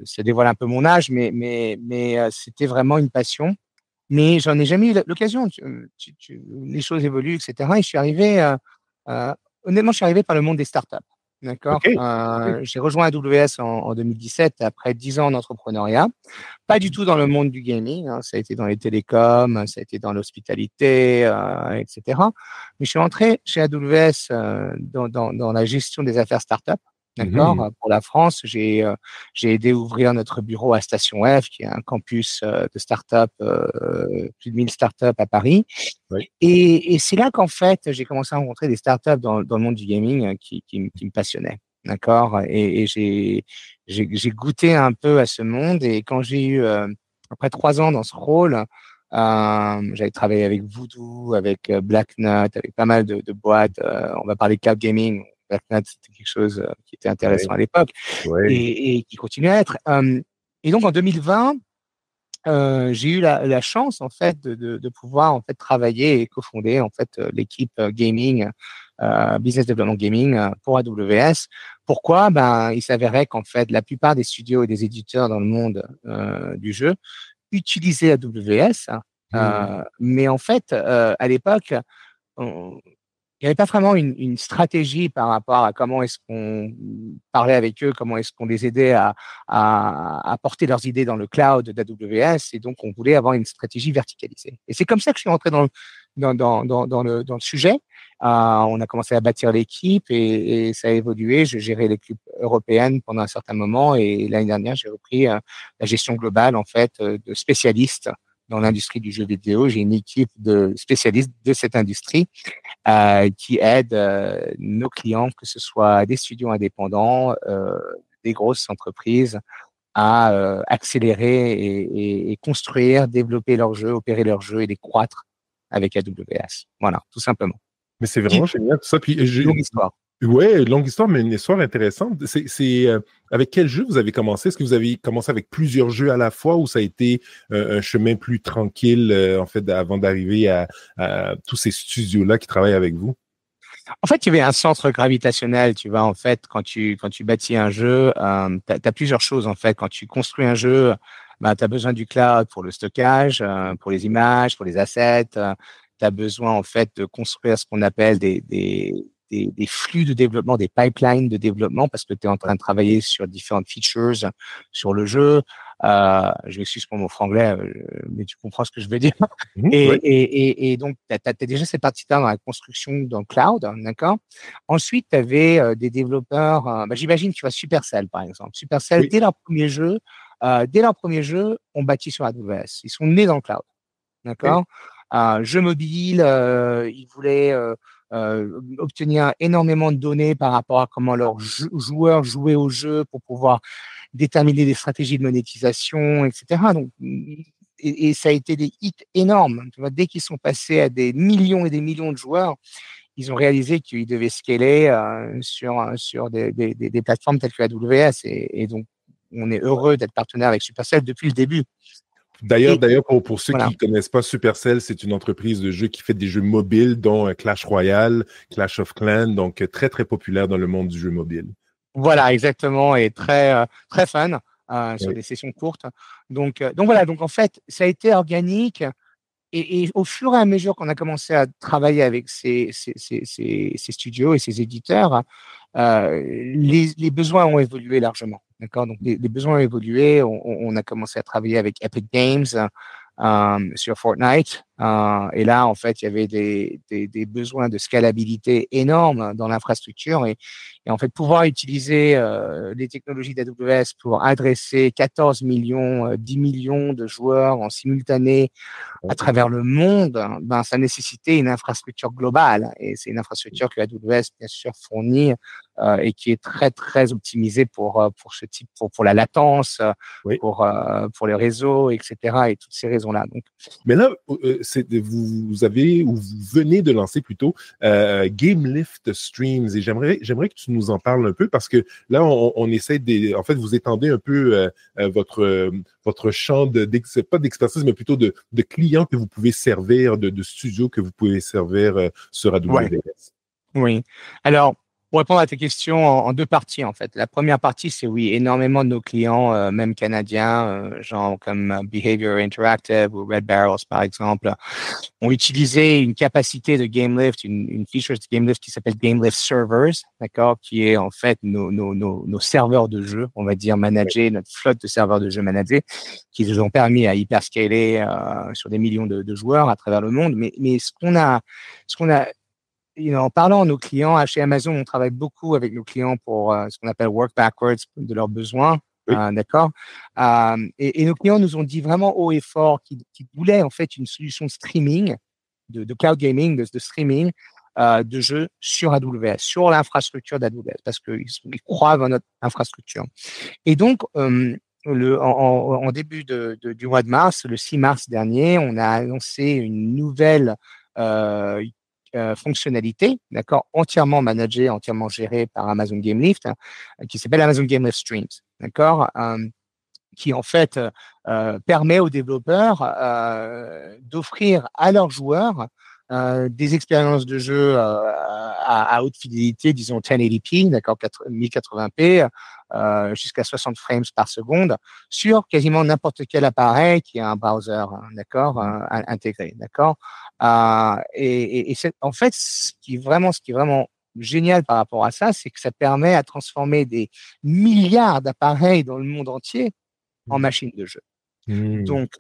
ça dévoile un peu mon âge, mais c'était vraiment une passion. Mais j'en ai jamais eu l'occasion. Les choses évoluent, etc. Et je suis arrivé honnêtement, je suis arrivé par le monde des startups. D'accord. Okay. J'ai rejoint AWS en 2017 après 10 ans d'entrepreneuriat. Pas du tout dans le monde du gaming. Ça a été dans les télécoms, ça a été dans l'hospitalité, etc. Mais je suis entré chez AWS dans la gestion des affaires startups. D'accord. Pour la France, j'ai aidé à ouvrir notre bureau à Station F, qui est un campus de start-up, plus de 1000 start-up à Paris. Oui. Et c'est là qu'en fait, j'ai commencé à rencontrer des start-up dans le monde du gaming qui me passionnaient. D'accord. Et j'ai goûté un peu à ce monde. Et quand j'ai eu, après 3 ans dans ce rôle, j'avais travaillé avec Voodoo, avec Black Nut, avec pas mal de boîtes. On va parler cloud gaming. Blacknet, c'était quelque chose qui était intéressant à l'époque et qui continue à être. Et donc en 2020, j'ai eu la chance en fait de pouvoir en fait travailler et cofonder en fait l'équipe gaming, business development gaming pour AWS. Pourquoi? Il s'avérait qu'en fait la plupart des studios et des éditeurs dans le monde du jeu utilisaient AWS, mais en fait à l'époque il n'y avait pas vraiment une stratégie par rapport à comment est-ce qu'on parlait avec eux, comment est-ce qu'on les aidait à porter leurs idées dans le cloud d'AWS. Et donc, on voulait avoir une stratégie verticalisée. Et c'est comme ça que je suis rentré dans le sujet. On a commencé à bâtir l'équipe et ça a évolué. Je gérais l'équipe européenne pendant un certain moment et l'année dernière, j'ai repris la gestion globale en fait de spécialistes dans l'industrie du jeu vidéo. J'ai une équipe de spécialistes de cette industrie qui aide nos clients, que ce soit des studios indépendants, des grosses entreprises, à accélérer et construire, développer leurs jeux, opérer leurs jeux et les croître avec AWS. Voilà, tout simplement. Mais c'est vraiment génial tout ça. Puis, longue histoire. Oui, longue histoire, mais une histoire intéressante. C'est avec quel jeu vous avez commencé? Est-ce que vous avez commencé avec plusieurs jeux à la fois ou ça a été un chemin plus tranquille, en fait, avant d'arriver à tous ces studios-là qui travaillent avec vous? En fait, il y avait un centre gravitationnel, tu vois. En fait, quand tu bâtis un jeu, t'as plusieurs choses, en fait. Quand tu construis un jeu, t'as besoin du cloud pour le stockage, pour les images, pour les assets. T'as besoin, en fait, de construire ce qu'on appelle des flux de développement, des pipelines de développement, parce que tu es en train de travailler sur différentes features sur le jeu. Je m'excuse pour mon franglais, mais tu comprends ce que je veux dire. Et donc, tu as déjà cette partie-là dans la construction dans le cloud, d'accord. Ensuite, tu avais des développeurs, j'imagine, tu vois, Supercell, par exemple. Supercell, dès leur premier jeu, on bâtit sur AWS. Ils sont nés dans le cloud, d'accord. Jeux mobiles, ils voulaient obtenir énormément de données par rapport à comment leurs joueurs jouaient au jeu pour pouvoir déterminer des stratégies de monétisation, etc. Donc, et ça a été des hits énormes. Tu vois, dès qu'ils sont passés à des millions et des millions de joueurs, ils ont réalisé qu'ils devaient scaler sur des plateformes telles que AWS. Et donc, on est heureux d'être partenaire avec Supercell depuis le début. D'ailleurs, pour ceux qui ne connaissent pas, Supercell, c'est une entreprise de jeux qui fait des jeux mobiles, dont Clash Royale, Clash of Clans, donc très, très populaire dans le monde du jeu mobile. Voilà, exactement, et très, très fun. sur des sessions courtes. Donc voilà, donc en fait, ça a été organique. Et au fur et à mesure qu'on a commencé à travailler avec ces studios et ces éditeurs, les besoins ont évolué largement. D'accord? Donc, les besoins ont évolué. On a commencé à travailler avec Epic Games sur Fortnite. Et là, en fait, il y avait des besoins de scalabilité énormes dans l'infrastructure. Et en fait, pouvoir utiliser les technologies d'AWS pour adresser 14 millions, 10 millions de joueurs en simultané à travers le monde, ben, ça nécessitait une infrastructure globale. Et c'est une infrastructure que AWS, bien sûr, fournit et qui est très, très optimisée pour ce type, pour la latence, pour les réseaux, etc. et toutes ces raisons-là. Donc, mais là, vous avez, ou vous venez de lancer plutôt, GameLift Streams. Et j'aimerais que tu nous en parles un peu parce que là, on essaie en fait, vous étendez un peu votre champ pas d'expertise, mais plutôt de clients que vous pouvez servir, de studios que vous pouvez servir sur AWS. Oui. Alors, pour répondre à tes questions en deux parties, en fait. La première partie, c'est oui, énormément de nos clients, même canadiens, genre comme Behavior Interactive ou Red Barrels, par exemple, ont utilisé une capacité de GameLift, une feature de GameLift qui s'appelle GameLift Servers, d'accord, qui est en fait nos serveurs de jeu, on va dire managés, notre flotte de serveurs de jeu managés, qui nous ont permis à hyperscaler sur des millions de joueurs à travers le monde. Mais ce qu'on a en parlant à nos clients, chez Amazon, on travaille beaucoup avec nos clients pour ce qu'on appelle work backwards de leurs besoins. D'accord. Et nos clients nous ont dit vraiment haut et fort qu'ils voulaient en fait une solution de streaming, de cloud gaming, de streaming de jeux sur AWS, sur l'infrastructure d'AWS, parce qu'ils croient dans notre infrastructure. Et donc, en début du mois de mars, le 6 mars dernier, on a annoncé une nouvelle fonctionnalité, d'accord, entièrement managée, entièrement gérée par Amazon GameLift, qui s'appelle Amazon GameLift Streams, d'accord, qui en fait permet aux développeurs d'offrir à leurs joueurs des expériences de jeu à haute fidélité, disons 1080p, d'accord, 1080p, jusqu'à 60 frames par seconde, sur quasiment n'importe quel appareil qui a un browser, d'accord, intégré, d'accord. Et en fait, ce qui est vraiment génial par rapport à ça, c'est que ça permet à transformer des milliards d'appareils dans le monde entier en machines de jeu. Donc,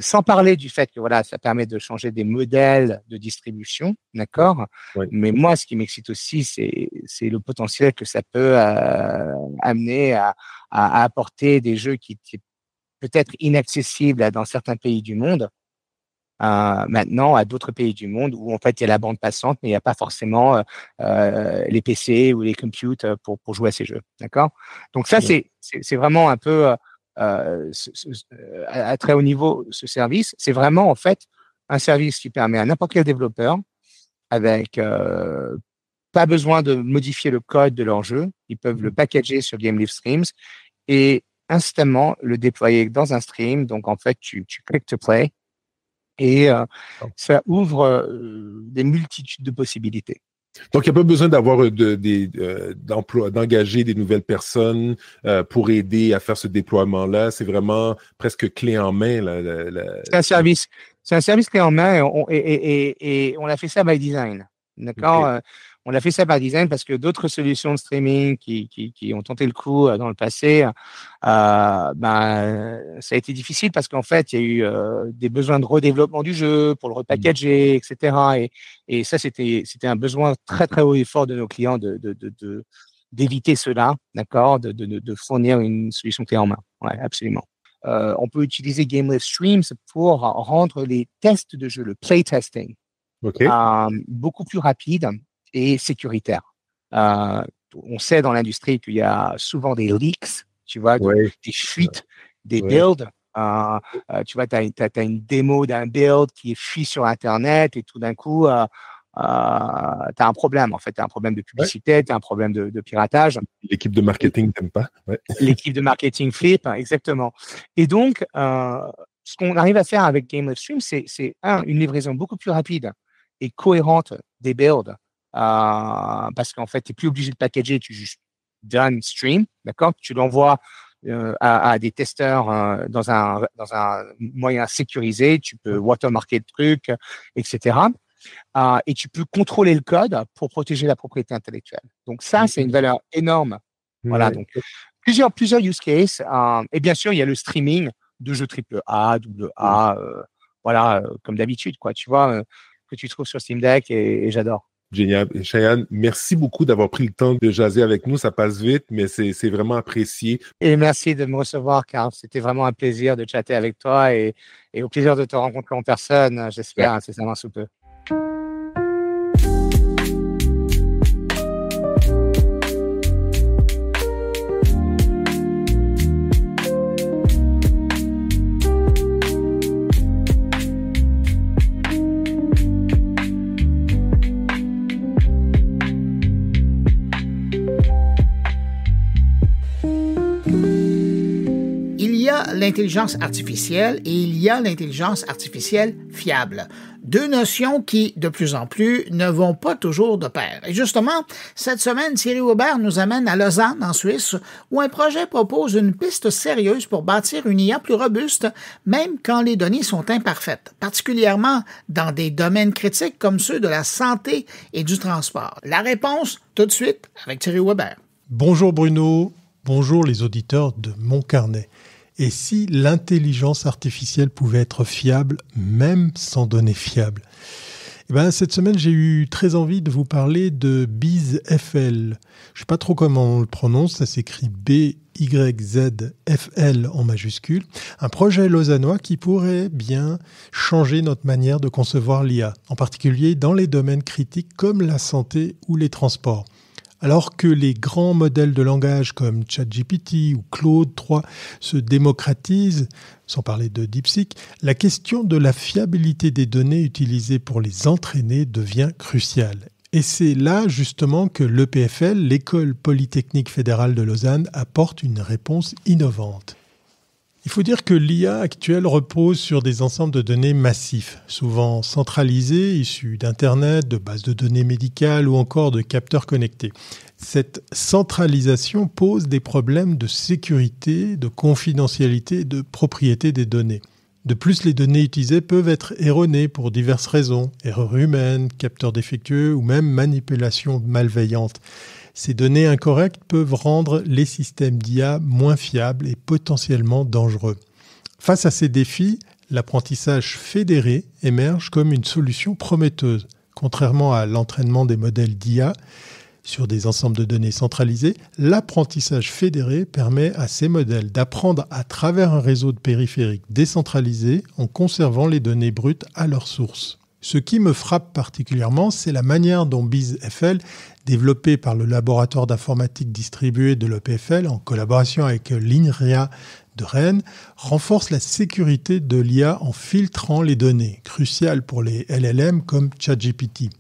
sans parler du fait que voilà, ça permet de changer des modèles de distribution, d'accord. Mais moi, ce qui m'excite aussi, c'est le potentiel que ça peut amener à apporter des jeux qui étaient peut-être inaccessibles dans certains pays du monde. Maintenant à d'autres pays du monde où en fait il y a la bande passante, mais il n'y a pas forcément les PC ou les computers pour jouer à ces jeux, d'accord. Donc ça c'est vraiment un peu à très haut niveau ce service. C'est vraiment en fait un service qui permet à n'importe quel développeur, avec pas besoin de modifier le code de leur jeu, ils peuvent le packager sur GameLift Streams et instamment le déployer dans un stream. Donc en fait tu click to play. Et ça ouvre des multitudes de possibilités. Donc, il n'y a pas besoin d'avoir d'engager des nouvelles personnes pour aider à faire ce déploiement-là. C'est vraiment presque clé en main. C'est un service clé en main et on a fait ça by design. D'accord. Okay. On a fait ça par design parce que d'autres solutions de streaming qui ont tenté le coup dans le passé, ça a été difficile parce qu'en fait, il y a eu des besoins de redéveloppement du jeu pour le repackager, etc. Et ça, c'était un besoin très, très haut et fort de nos clients d'éviter cela, d'accord, de fournir une solution clé en main. Ouais, absolument. On peut utiliser GameLift Streams pour rendre les tests de jeu, le playtesting, beaucoup plus rapide et sécuritaire. On sait dans l'industrie qu'il y a souvent des leaks, tu vois, des fuites, des builds. Tu vois, tu as une démo d'un build qui est fuit sur Internet et tout d'un coup, tu as un problème. En fait, tu as un problème de publicité, tu as un problème de piratage. L'équipe de marketing t'aime pas. L'équipe de marketing flip, exactement. Et donc, ce qu'on arrive à faire avec GameLift Stream, c'est une livraison beaucoup plus rapide et cohérente des builds. Parce qu'en fait, tu n'es plus obligé de packager, tu juste done stream, d'accord. Tu l'envoies à des testeurs dans un moyen sécurisé. Tu peux watermarker le truc, etc. Et tu peux contrôler le code pour protéger la propriété intellectuelle. Donc ça, c'est une valeur énorme. Voilà, donc plusieurs use cases. Et bien sûr, il y a le streaming de jeux AAA, AA, comme d'habitude, quoi. Tu vois, que tu trouves sur Steam Deck et j'adore. Génial. Cheyenne, merci beaucoup d'avoir pris le temps de jaser avec nous. Ça passe vite, mais c'est vraiment apprécié. Et merci de me recevoir, car c'était vraiment un plaisir de chatter avec toi et au plaisir de te rencontrer en personne, j'espère, incessamment sous peu. L'intelligence artificielle et il y a l'intelligence artificielle fiable. Deux notions qui, de plus en plus, ne vont pas toujours de pair. Et justement, cette semaine, Thierry Weber nous amène à Lausanne, en Suisse, où un projet propose une piste sérieuse pour bâtir une IA plus robuste, même quand les données sont imparfaites, particulièrement dans des domaines critiques comme ceux de la santé et du transport. La réponse, tout de suite, avec Thierry Weber. Bonjour Bruno, bonjour les auditeurs de Mon Carnet. Et si l'intelligence artificielle pouvait être fiable, même sans données fiables? Cette semaine, j'ai eu très envie de vous parler de BizFL. Je ne sais pas trop comment on le prononce, ça s'écrit BYZFL en majuscule. Un projet lausannois qui pourrait bien changer notre manière de concevoir l'IA, en particulier dans les domaines critiques comme la santé ou les transports. Alors que les grands modèles de langage comme ChatGPT ou Claude 3 se démocratisent, sans parler de DeepSeek, la question de la fiabilité des données utilisées pour les entraîner devient cruciale. Et c'est là justement que l'EPFL, l'École Polytechnique Fédérale de Lausanne, apporte une réponse innovante. Il faut dire que l'IA actuelle repose sur des ensembles de données massifs, souvent centralisés, issus d'Internet, de bases de données médicales ou encore de capteurs connectés. Cette centralisation pose des problèmes de sécurité, de confidentialité et de propriété des données. De plus, les données utilisées peuvent être erronées pour diverses raisons, erreurs humaines, capteurs défectueux ou même manipulations malveillantes. Ces données incorrectes peuvent rendre les systèmes d'IA moins fiables et potentiellement dangereux. Face à ces défis, l'apprentissage fédéré émerge comme une solution prometteuse. Contrairement à l'entraînement des modèles d'IA sur des ensembles de données centralisés, l'apprentissage fédéré permet à ces modèles d'apprendre à travers un réseau de périphériques décentralisé en conservant les données brutes à leur source. Ce qui me frappe particulièrement, c'est la manière dont BizFL, développé par le laboratoire d'informatique distribuée de l'EPFL en collaboration avec l'INRIA de Rennes, renforce la sécurité de l'IA en filtrant les données, cruciales pour les LLM comme ChatGPT.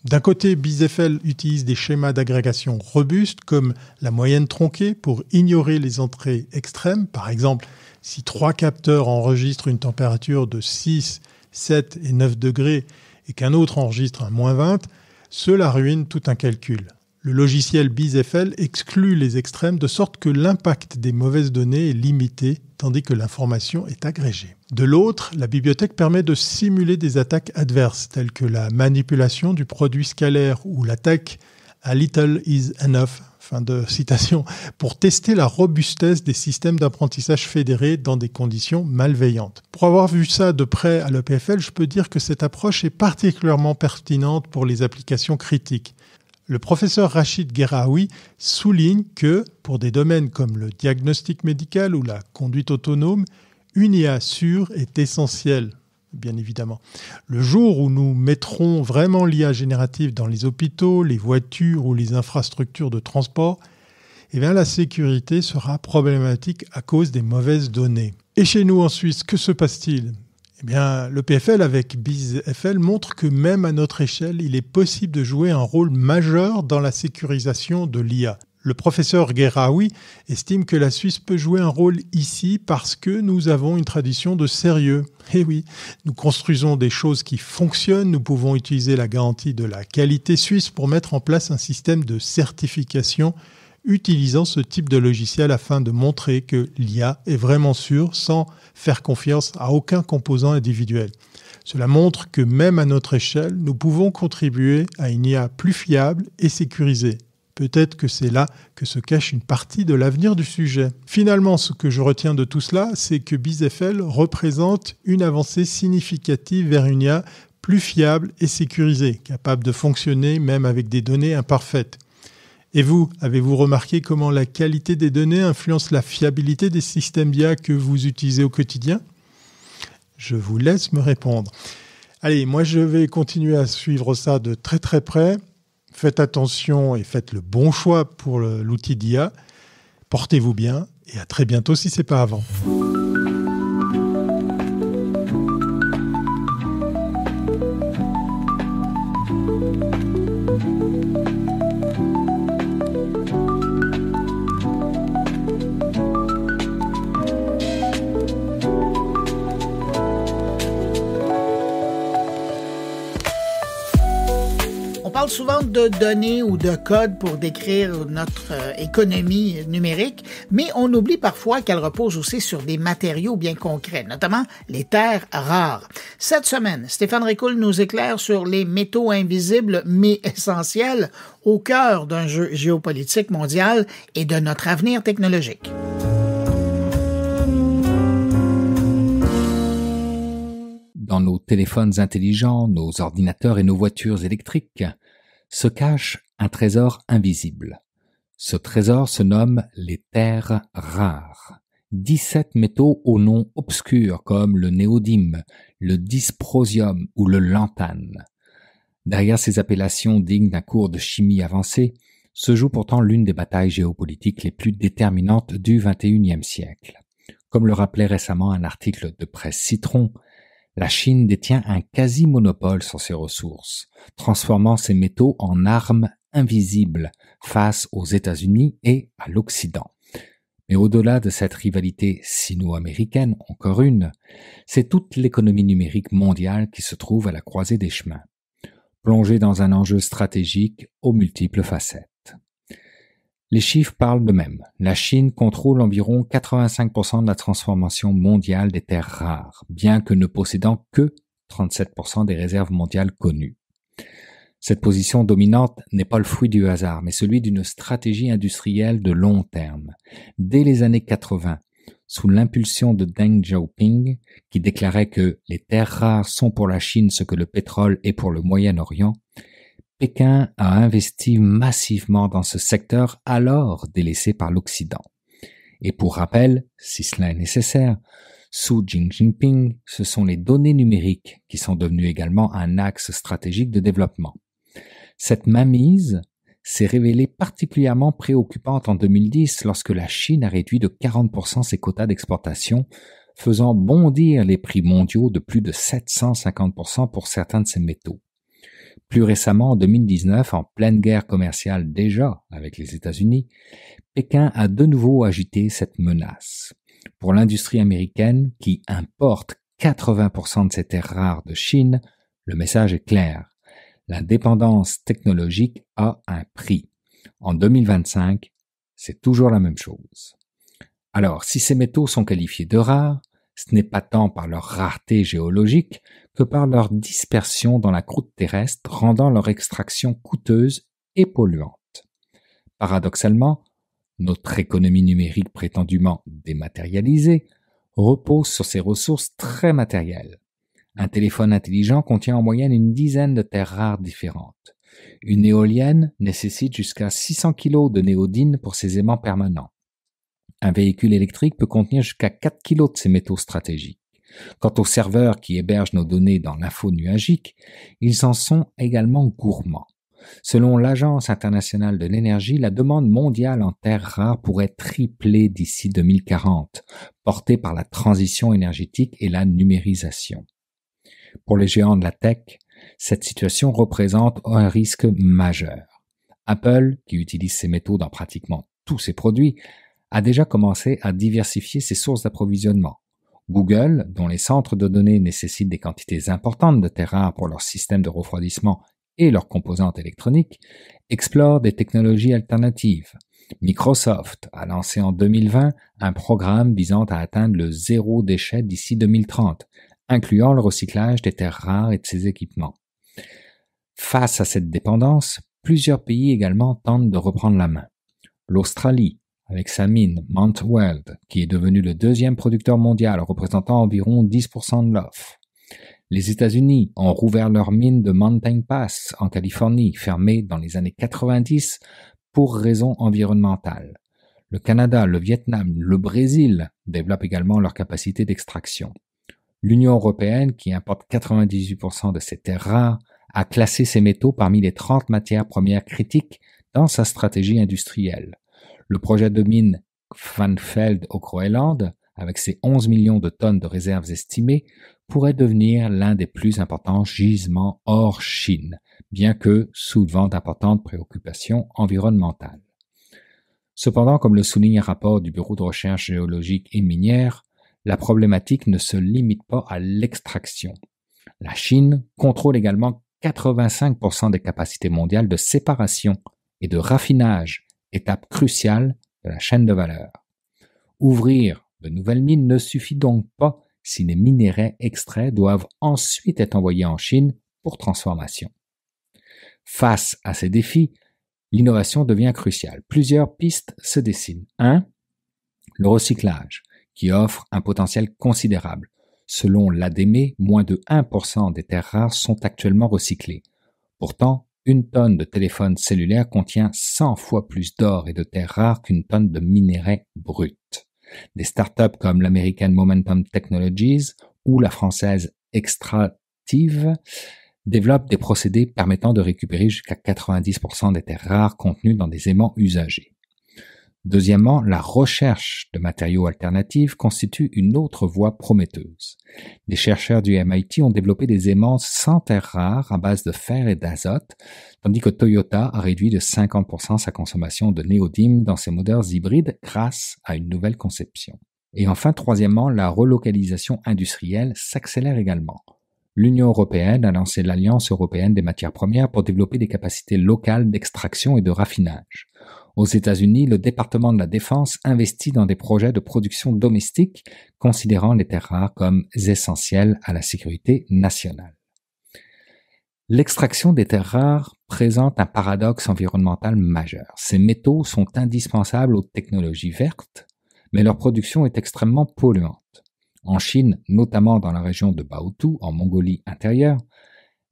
D'un côté, BizFL utilise des schémas d'agrégation robustes comme la moyenne tronquée pour ignorer les entrées extrêmes. Par exemple, si 3 capteurs enregistrent une température de 6, 7 et 9 degrés et qu'un autre enregistre un -20, cela ruine tout un calcul. Le logiciel BizFL exclut les extrêmes de sorte que l'impact des mauvaises données est limité tandis que l'information est agrégée. De l'autre, la bibliothèque permet de simuler des attaques adverses telles que la manipulation du produit scalaire ou l'attaque A little is enough, fin de citation, pour tester la robustesse des systèmes d'apprentissage fédérés dans des conditions malveillantes. Pour avoir vu ça de près à l'EPFL, je peux dire que cette approche est particulièrement pertinente pour les applications critiques. Le professeur Rachid Guerraoui souligne que, pour des domaines comme le diagnostic médical ou la conduite autonome, une IA sûre est essentielle, bien évidemment. Le jour où nous mettrons vraiment l'IA générative dans les hôpitaux, les voitures ou les infrastructures de transport, la sécurité sera problématique à cause des mauvaises données. Et chez nous en Suisse, que se passe-t-il ? L'EPFL avec BizFL montre que même à notre échelle, il est possible de jouer un rôle majeur dans la sécurisation de l'IA. Le professeur Guerraoui estime que la Suisse peut jouer un rôle ici parce que nous avons une tradition de sérieux. Eh oui, nous construisons des choses qui fonctionnent, nous pouvons utiliser la garantie de la qualité suisse pour mettre en place un système de certification utilisant ce type de logiciel afin de montrer que l'IA est vraiment sûre sans faire confiance à aucun composant individuel. Cela montre que même à notre échelle, nous pouvons contribuer à une IA plus fiable et sécurisée. Peut-être que c'est là que se cache une partie de l'avenir du sujet. Finalement, ce que je retiens de tout cela, c'est que BizFL représente une avancée significative vers une IA plus fiable et sécurisée, capable de fonctionner même avec des données imparfaites. Et vous, avez-vous remarqué comment la qualité des données influence la fiabilité des systèmes d'IA que vous utilisez au quotidien ? Je vous laisse me répondre. Allez, moi je vais continuer à suivre ça de très très près. Faites attention et faites le bon choix pour l'outil d'IA. Portez-vous bien et à très bientôt si ce n'est pas avant. On parle souvent de données ou de codes pour décrire notre économie numérique, mais on oublie parfois qu'elle repose aussi sur des matériaux bien concrets, notamment les terres rares. Cette semaine, Stéphane Ricoul nous éclaire sur les métaux invisibles mais essentiels au cœur d'un jeu géopolitique mondial et de notre avenir technologique. Dans nos téléphones intelligents, nos ordinateurs et nos voitures électriques se cache un trésor invisible. Ce trésor se nomme les terres rares. 17 métaux au nom obscur comme le néodyme, le dysprosium ou le lantane. Derrière ces appellations dignes d'un cours de chimie avancée se joue pourtant l'une des batailles géopolitiques les plus déterminantes du XXIe siècle. Comme le rappelait récemment un article de presse Citron, la Chine détient un quasi-monopole sur ses ressources, transformant ces métaux en armes invisibles face aux États-Unis et à l'Occident. Mais au-delà de cette rivalité sino-américaine, encore une, c'est toute l'économie numérique mondiale qui se trouve à la croisée des chemins, plongée dans un enjeu stratégique aux multiples facettes. Les chiffres parlent d'eux-mêmes. La Chine contrôle environ 85% de la transformation mondiale des terres rares, bien que ne possédant que 37% des réserves mondiales connues. Cette position dominante n'est pas le fruit du hasard, mais celui d'une stratégie industrielle de long terme. Dès les années 80, sous l'impulsion de Deng Xiaoping, qui déclarait que les terres rares sont pour la Chine ce que le pétrole est pour le Moyen-Orient, Pékin a investi massivement dans ce secteur alors délaissé par l'Occident. Et pour rappel, si cela est nécessaire, sous Xi Jinping, ce sont les données numériques qui sont devenues également un axe stratégique de développement. Cette mainmise s'est révélée particulièrement préoccupante en 2010 lorsque la Chine a réduit de 40% ses quotas d'exportation, faisant bondir les prix mondiaux de plus de 750% pour certains de ces métaux. Plus récemment, en 2019, en pleine guerre commerciale déjà avec les États-Unis, Pékin a de nouveau agité cette menace. Pour l'industrie américaine, qui importe 80% de ses terres rares de Chine, le message est clair. La dépendance technologique a un prix. En 2025, c'est toujours la même chose. Alors, si ces métaux sont qualifiés de rares, ce n'est pas tant par leur rareté géologique que par leur dispersion dans la croûte terrestre, rendant leur extraction coûteuse et polluante. Paradoxalement, notre économie numérique prétendument dématérialisée repose sur ces ressources très matérielles. Un téléphone intelligent contient en moyenne une dizaine de terres rares différentes. Une éolienne nécessite jusqu'à 600 kg de néodyne pour ses aimants permanents. Un véhicule électrique peut contenir jusqu'à 4 kg de ces métaux stratégiques. Quant aux serveurs qui hébergent nos données dans l'info nuagique, ils en sont également gourmands. Selon l'Agence internationale de l'énergie, la demande mondiale en terres rares pourrait tripler d'ici 2040, portée par la transition énergétique et la numérisation. Pour les géants de la tech, cette situation représente un risque majeur. Apple, qui utilise ces métaux dans pratiquement tous ses produits, a déjà commencé à diversifier ses sources d'approvisionnement. Google, dont les centres de données nécessitent des quantités importantes de terres rares pour leur système de refroidissement et leurs composantes électroniques, explore des technologies alternatives. Microsoft a lancé en 2020 un programme visant à atteindre le zéro déchet d'ici 2030, incluant le recyclage des terres rares et de ses équipements. Face à cette dépendance, plusieurs pays également tentent de reprendre la main. L'Australie, avec sa mine Mount Weld, qui est devenue le deuxième producteur mondial, représentant environ 10% de l'offre. Les États-Unis ont rouvert leur mine de Mountain Pass en Californie, fermée dans les années 90 pour raisons environnementales. Le Canada, le Vietnam, le Brésil développent également leur capacité d'extraction. L'Union européenne, qui importe 98% de ces terres rares, a classé ces métaux parmi les 30 matières premières critiques dans sa stratégie industrielle. Le projet de mine Van Veld au Groenland, avec ses 11 millions de tonnes de réserves estimées, pourrait devenir l'un des plus importants gisements hors Chine, bien que soulevant d'importantes préoccupations environnementales. Cependant, comme le souligne un rapport du Bureau de recherche géologique et minière, la problématique ne se limite pas à l'extraction. La Chine contrôle également 85% des capacités mondiales de séparation et de raffinage, étape cruciale de la chaîne de valeur. Ouvrir de nouvelles mines ne suffit donc pas si les minerais extraits doivent ensuite être envoyés en Chine pour transformation. Face à ces défis, l'innovation devient cruciale. Plusieurs pistes se dessinent. 1. Le recyclage, qui offre un potentiel considérable. Selon l'ADME, moins de 1% des terres rares sont actuellement recyclées. Pourtant, une tonne de téléphone cellulaire contient 100 fois plus d'or et de terres rares qu'une tonne de minerais bruts. Des startups comme l'américaine Momentum Technologies ou la française Extractive développent des procédés permettant de récupérer jusqu'à 90% des terres rares contenues dans des aimants usagés. Deuxièmement, la recherche de matériaux alternatifs constitue une autre voie prometteuse. Des chercheurs du MIT ont développé des aimants sans terres rares à base de fer et d'azote, tandis que Toyota a réduit de 50% sa consommation de néodyme dans ses moteurs hybrides grâce à une nouvelle conception. Et enfin, troisièmement, la relocalisation industrielle s'accélère également. L'Union européenne a lancé l'Alliance européenne des matières premières pour développer des capacités locales d'extraction et de raffinage. Aux États-Unis, le département de la Défense investit dans des projets de production domestique, considérant les terres rares comme essentielles à la sécurité nationale. L'extraction des terres rares présente un paradoxe environnemental majeur. Ces métaux sont indispensables aux technologies vertes, mais leur production est extrêmement polluante. En Chine, notamment dans la région de Baotou, en Mongolie intérieure,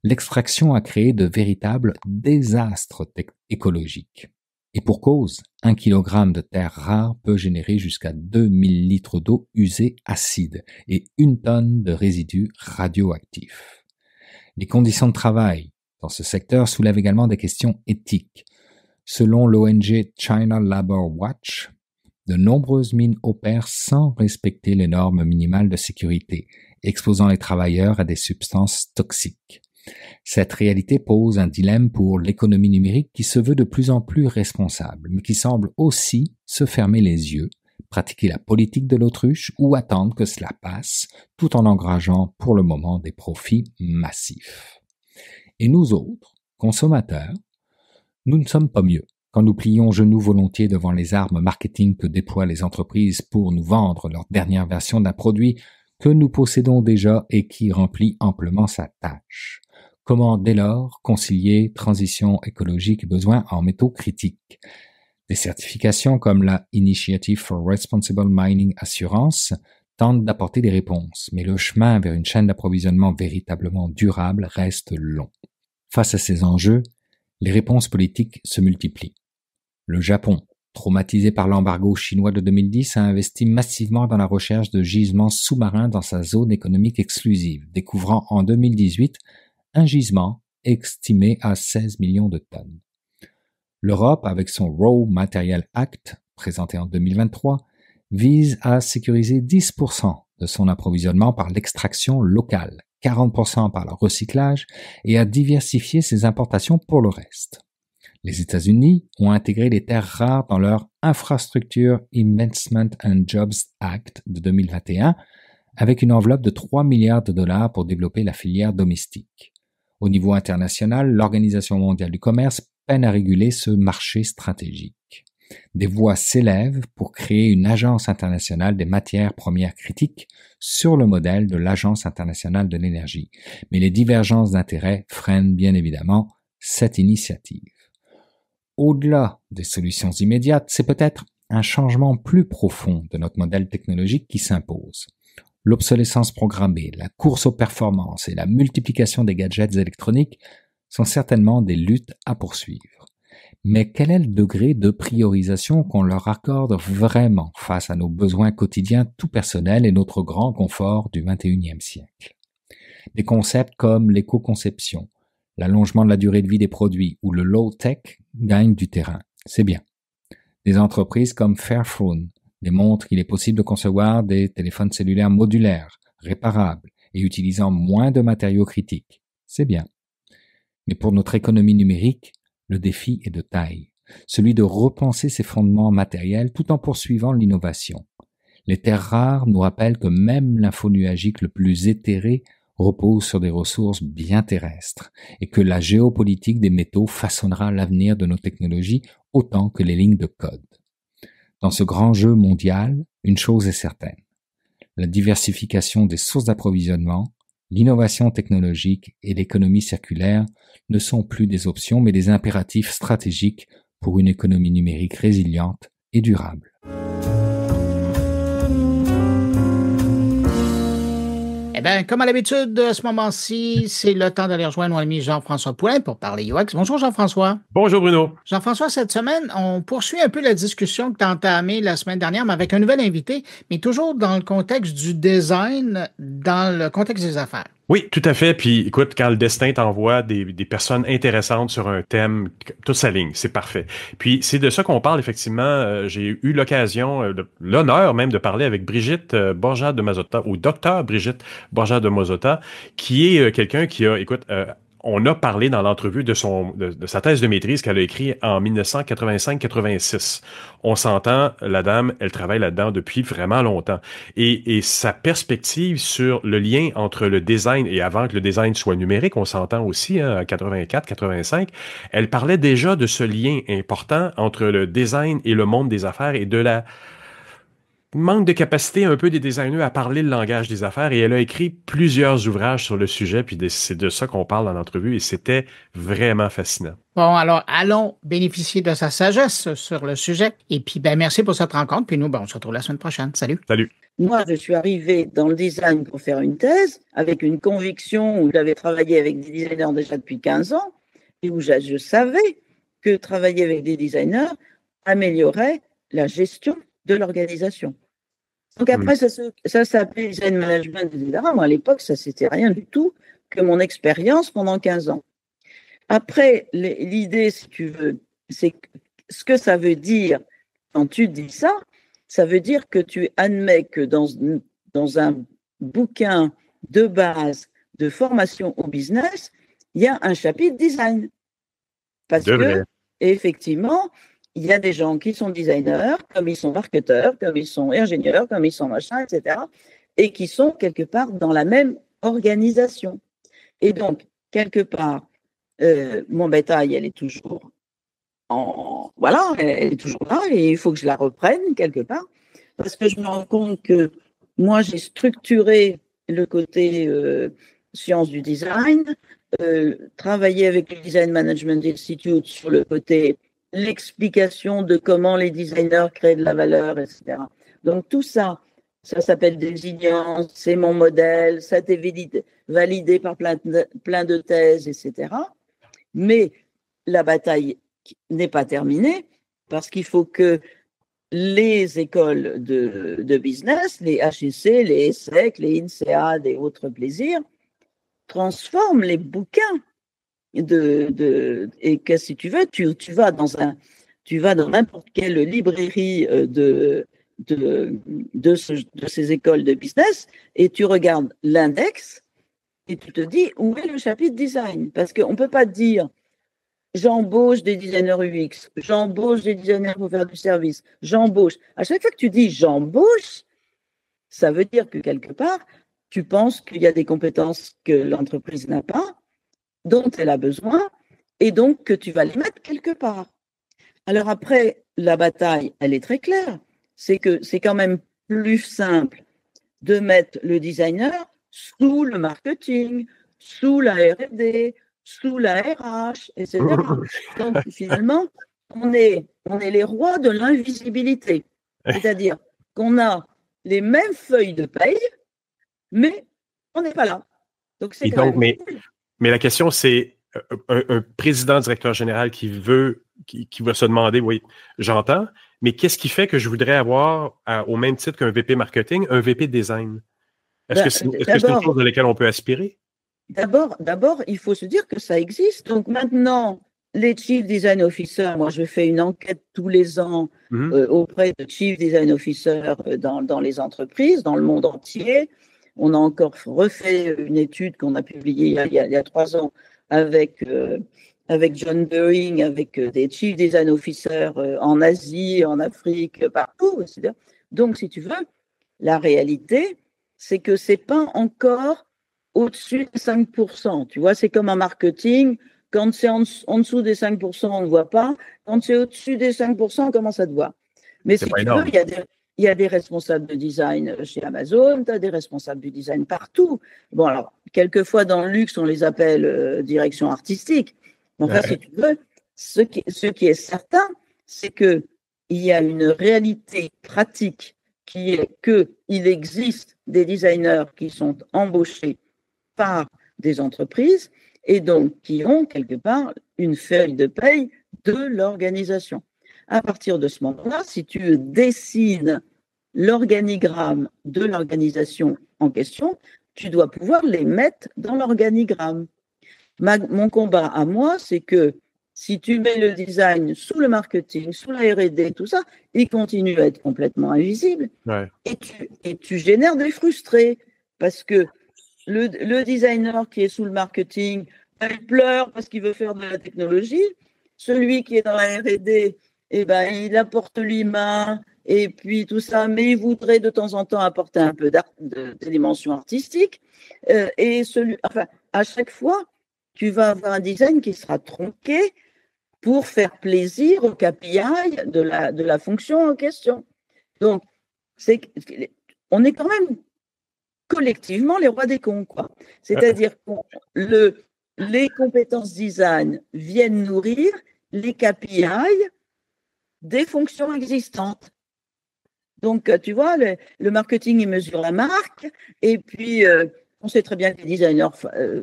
l'extraction a créé de véritables désastres écologiques. Et pour cause, 1 kg de terre rare peut générer jusqu'à 2000 litres d'eau usée acide et 1 tonne de résidus radioactifs. Les conditions de travail dans ce secteur soulèvent également des questions éthiques. Selon l'ONG China Labor Watch, de nombreuses mines opèrent sans respecter les normes minimales de sécurité, exposant les travailleurs à des substances toxiques. Cette réalité pose un dilemme pour l'économie numérique qui se veut de plus en plus responsable, mais qui semble aussi se fermer les yeux, pratiquer la politique de l'autruche ou attendre que cela passe, tout en engageant pour le moment des profits massifs. Et nous autres, consommateurs, nous ne sommes pas mieux quand nous plions genoux volontiers devant les armes marketing que déploient les entreprises pour nous vendre leur dernière version d'un produit que nous possédons déjà et qui remplit amplement sa tâche. Comment dès lors concilier transition écologique et besoins en métaux critiques? Des certifications comme la Initiative for Responsible Mining Assurance tentent d'apporter des réponses, mais le chemin vers une chaîne d'approvisionnement véritablement durable reste long. Face à ces enjeux, les réponses politiques se multiplient. Le Japon, traumatisé par l'embargo chinois de 2010, a investi massivement dans la recherche de gisements sous-marins dans sa zone économique exclusive, découvrant en 2018 un gisement estimé à 16 millions de tonnes. L'Europe, avec son Raw Material Act, présenté en 2023, vise à sécuriser 10% de son approvisionnement par l'extraction locale, 40% par le recyclage et à diversifier ses importations pour le reste. Les États-Unis ont intégré les terres rares dans leur Infrastructure Investment and Jobs Act de 2021 avec une enveloppe de 3 milliards de dollars pour développer la filière domestique. Au niveau international, l'Organisation mondiale du commerce peine à réguler ce marché stratégique. Des voix s'élèvent pour créer une agence internationale des matières premières critiques sur le modèle de l'Agence internationale de l'énergie. Mais les divergences d'intérêts freinent bien évidemment cette initiative. Au-delà des solutions immédiates, c'est peut-être un changement plus profond de notre modèle technologique qui s'impose. L'obsolescence programmée, la course aux performances et la multiplication des gadgets électroniques sont certainement des luttes à poursuivre. Mais quel est le degré de priorisation qu'on leur accorde vraiment face à nos besoins quotidiens tout personnels et notre grand confort du XXIe siècle? Des concepts comme l'éco-conception, l'allongement de la durée de vie des produits ou le low-tech gagnent du terrain. C'est bien. Des entreprises comme Fairphone démontrent qu'il est possible de concevoir des téléphones cellulaires modulaires, réparables et utilisant moins de matériaux critiques. C'est bien. Mais pour notre économie numérique, le défi est de taille, celui de repenser ses fondements matériels tout en poursuivant l'innovation. Les terres rares nous rappellent que même l'infonuagique le plus éthéré repose sur des ressources bien terrestres et que la géopolitique des métaux façonnera l'avenir de nos technologies autant que les lignes de code. Dans ce grand jeu mondial, une chose est certaine. La diversification des sources d'approvisionnement, l'innovation technologique et l'économie circulaire ne sont plus des options mais des impératifs stratégiques pour une économie numérique résiliente et durable. Eh bien, comme à l'habitude, à ce moment-ci, c'est le temps d'aller rejoindre mon ami Jean-François Poulin pour parler UX. Bonjour Jean-François. Bonjour Bruno. Jean-François, cette semaine, on poursuit un peu la discussion que tu as entamée la semaine dernière, mais avec un nouvel invité, mais toujours dans le contexte du design, dans le contexte des affaires. Oui, tout à fait. Puis écoute, quand le destin t'envoie des personnes intéressantes sur un thème, tout s'aligne, c'est parfait. Puis c'est de ça qu'on parle effectivement. J'ai eu l'occasion, l'honneur même de parler avec Brigitte Borja de Mazzotta, ou Docteur Brigitte Borja de Mazzotta, qui est quelqu'un qui a, écoute, on a parlé dans l'entrevue de sa thèse de maîtrise qu'elle a écrite en 1985-86. On s'entend, la dame, elle travaille là-dedans depuis vraiment longtemps. Et sa perspective sur le lien entre le design, et avant que le design soit numérique, on s'entend aussi, hein, en 84-85, elle parlait déjà de ce lien important entre le design et le monde des affaires et de la manque de capacité un peu des designers à parler le langage des affaires, et elle a écrit plusieurs ouvrages sur le sujet, puis c'est de ça qu'on parle dans l'entrevue, et c'était vraiment fascinant. Bon, alors, allons bénéficier de sa sagesse sur le sujet, et puis, merci pour cette rencontre, puis nous, on se retrouve la semaine prochaine. Salut. Salut. Moi, je suis arrivée dans le design pour faire une thèse, avec une conviction où j'avais travaillé avec des designers déjà depuis 15 ans, et où je savais que travailler avec des designers améliorait la gestion de l'organisation. Donc après, ça s'appelait design management, etc. Moi, à l'époque, ça, c'était rien du tout que mon expérience pendant 15 ans. Après, l'idée, si tu veux, c'est ce que ça veut dire quand tu dis ça, ça veut dire que tu admets que dans un bouquin de base de formation au business, il y a un chapitre design. Parce que, effectivement, il y a des gens qui sont designers, comme ils sont marketeurs, comme ils sont ingénieurs, comme ils sont machin, etc. Et qui sont quelque part dans la même organisation. Et donc, quelque part, mon bétail, elle est toujours elle est toujours là et il faut que je la reprenne quelque part. Parce que je me rends compte que moi, j'ai structuré le côté sciences du design, travaillé avec le Design Management Institute sur le côté l'explication de comment les designers créent de la valeur, etc. Donc tout ça, ça s'appelle Désilience, c'est mon modèle, ça a été validé par plein de thèses, etc. Mais la bataille n'est pas terminée parce qu'il faut que les écoles de business, les HEC, les ESSEC, les INSEAD et autres plaisirs, transforment les bouquins et que si tu veux, tu vas dans n'importe quelle librairie de ces écoles de business et tu regardes l'index et tu te dis où est le chapitre design, parce qu'on ne peut pas dire j'embauche des designers UX, j'embauche des designers pour faire du service, j'embauche. À chaque fois que tu dis j'embauche, ça veut dire que quelque part, tu penses qu'il y a des compétences que l'entreprise n'a pas, dont elle a besoin, et donc que tu vas les mettre quelque part. Alors après, la bataille, elle est très claire. C'est que c'est quand même plus simple de mettre le designer sous le marketing, sous la R&D, sous la RH, etc. Donc finalement, on est les rois de l'invisibilité. C'est-à-dire qu'on a les mêmes feuilles de paye, mais on n'est pas là. Donc c'est quand même... Mais la question, c'est un président directeur général qui va se demander, oui, j'entends, mais qu'est-ce qui fait que je voudrais avoir, au même titre qu'un VP marketing, un VP design? Est-ce que c'est une chose à laquelle on peut aspirer? D'abord, il faut se dire que ça existe. Donc maintenant, les Chief Design Officers, moi je fais une enquête tous les ans auprès de Chief Design Officers dans les entreprises, dans le monde entier. On a encore refait une étude qu'on a publiée il y a 3 ans avec John Boeing, avec des Chief Design Officers en Asie, en Afrique, partout, etc. Donc, si tu veux, la réalité, c'est que c'est pas encore au-dessus de 5%. Tu vois, c'est comme en marketing. Quand c'est en dessous des 5%, on ne voit pas. Quand c'est au-dessus des 5%, on commence à te voir. Mais si tu veux, il y a des responsables de design chez Amazon, tu as des responsables du design partout. Bon, alors, quelquefois dans le luxe, on les appelle direction artistique. Enfin, si tu veux, ce qui est certain, c'est qu'il y a une réalité pratique qui est qu'il existe des designers qui sont embauchés par des entreprises et donc qui ont quelque part une feuille de paye de l'organisation. À partir de ce moment-là, si tu dessines l'organigramme de l'organisation en question, tu dois pouvoir les mettre dans l'organigramme. Mon combat à moi, c'est que si tu mets le design sous le marketing, sous la R&D, tout ça, il continue à être complètement invisible. Ouais. Et tu génères des frustrés parce que le designer qui est sous le marketing, il pleure parce qu'il veut faire de la technologie. Celui qui est dans la R&D, il apporte l'humain et puis tout ça, mais il voudrait de temps en temps apporter un peu de dimension artistique. À chaque fois, tu vas avoir un design qui sera tronqué pour faire plaisir au KPI de la fonction en question. Donc, on est quand même collectivement les rois des cons, quoi. C'est-à-dire que les compétences design viennent nourrir les KPI des fonctions existantes. Donc, tu vois, le marketing, il mesure la marque, et puis on sait très bien que les designers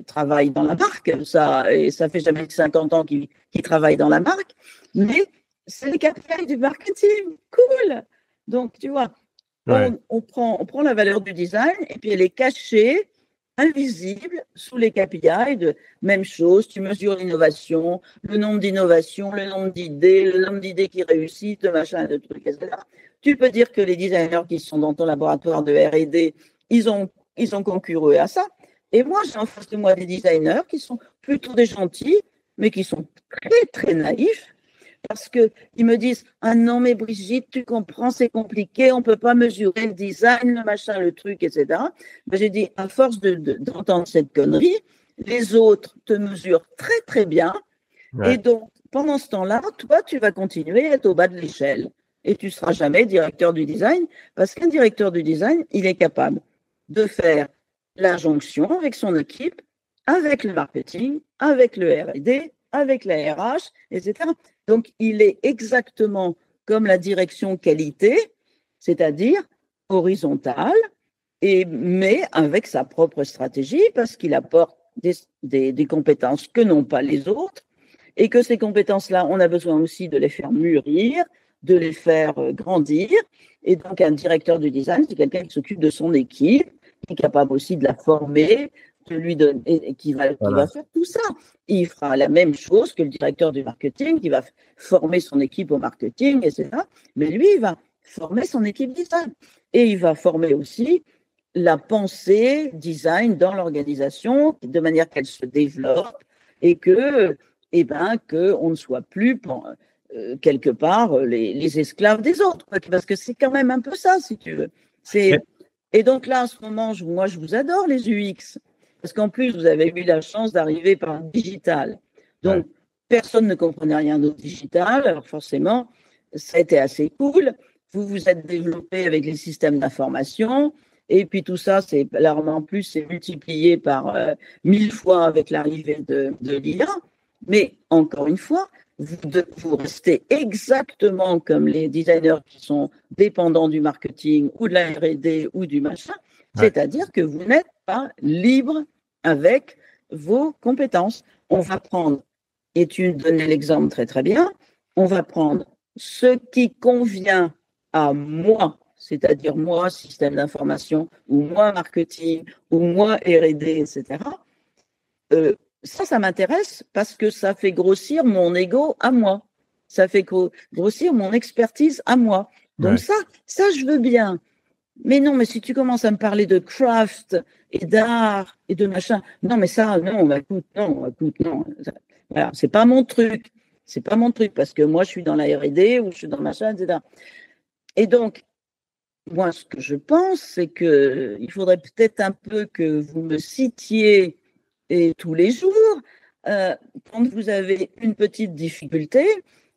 travaillent dans la marque, et ça fait jamais que 50 ans qu'ils travaillent dans la marque, mais c'est les KPI du marketing, cool. Donc, tu vois, on prend la valeur du design, et puis elle est cachée, invisible, sous les KPI de même chose, tu mesures l'innovation, le nombre d'innovations, le nombre d'idées qui réussissent, de machin, de trucs, etc. Tu peux dire que les designers qui sont dans ton laboratoire de R&D, ils ont concouru à ça. Et moi, j'ai en face de moi des designers qui sont plutôt des gentils, mais qui sont très, très naïfs, parce qu'ils me disent « Ah non, mais Brigitte, tu comprends, c'est compliqué, on ne peut pas mesurer le design, le machin, le truc, etc. » J'ai dit « À force d'entendre cette connerie, les autres te mesurent très, très bien. Et donc, pendant ce temps-là, toi, tu vas continuer à être au bas de l'échelle. Et tu ne seras jamais directeur du design, parce qu'un directeur du design, il est capable de faire la jonction avec son équipe, avec le marketing, avec le R&D, avec la RH, etc. Donc, il est exactement comme la direction qualité, c'est-à-dire horizontale, mais avec sa propre stratégie, parce qu'il apporte des compétences que n'ont pas les autres, et que ces compétences-là, on a besoin aussi de les faire mûrir, de les faire grandir. Et donc, un directeur du design, c'est quelqu'un qui s'occupe de son équipe, qui est capable aussi de la former, de lui donner, et qui va faire tout ça. Il fera la même chose que le directeur du marketing, qui va former son équipe au marketing, etc. Mais lui, il va former son équipe design. Et il va former aussi la pensée design dans l'organisation, de manière qu'elle se développe et que on ne soit plus quelque part les esclaves des autres, parce que c'est quand même un peu ça, si tu veux. Et donc là, en ce moment, moi, je vous adore, les UX, parce qu'en plus, vous avez eu la chance d'arriver par le digital. Donc, personne ne comprenait rien au digital, alors forcément, ça a été assez cool. Vous vous êtes développé avec les systèmes d'information, et puis tout ça, en plus, c'est multiplié par 1000 fois avec l'arrivée de l'IA. Mais encore une fois, vous restez exactement comme les designers qui sont dépendants du marketing ou de la R&D ou du machin, c'est-à-dire que vous n'êtes pas libre avec vos compétences. On va prendre, et tu donnais l'exemple très très bien, on va prendre ce qui convient à moi, c'est-à-dire moi, système d'information, ou moi, marketing, ou moi, R&D, etc. Ça m'intéresse parce que ça fait grossir mon ego à moi. Ça fait grossir mon expertise à moi. Donc ça, je veux bien. Mais non, mais si tu commences à me parler de craft et d'art et de machin, non, mais ça, non, écoute, non. Voilà, c'est pas mon truc. C'est pas mon truc parce que moi, je suis dans la R&D ou je suis dans le machin, etc. Et donc, moi, ce que je pense, c'est que il faudrait peut-être un peu que vous me citiez tous les jours, quand vous avez une petite difficulté,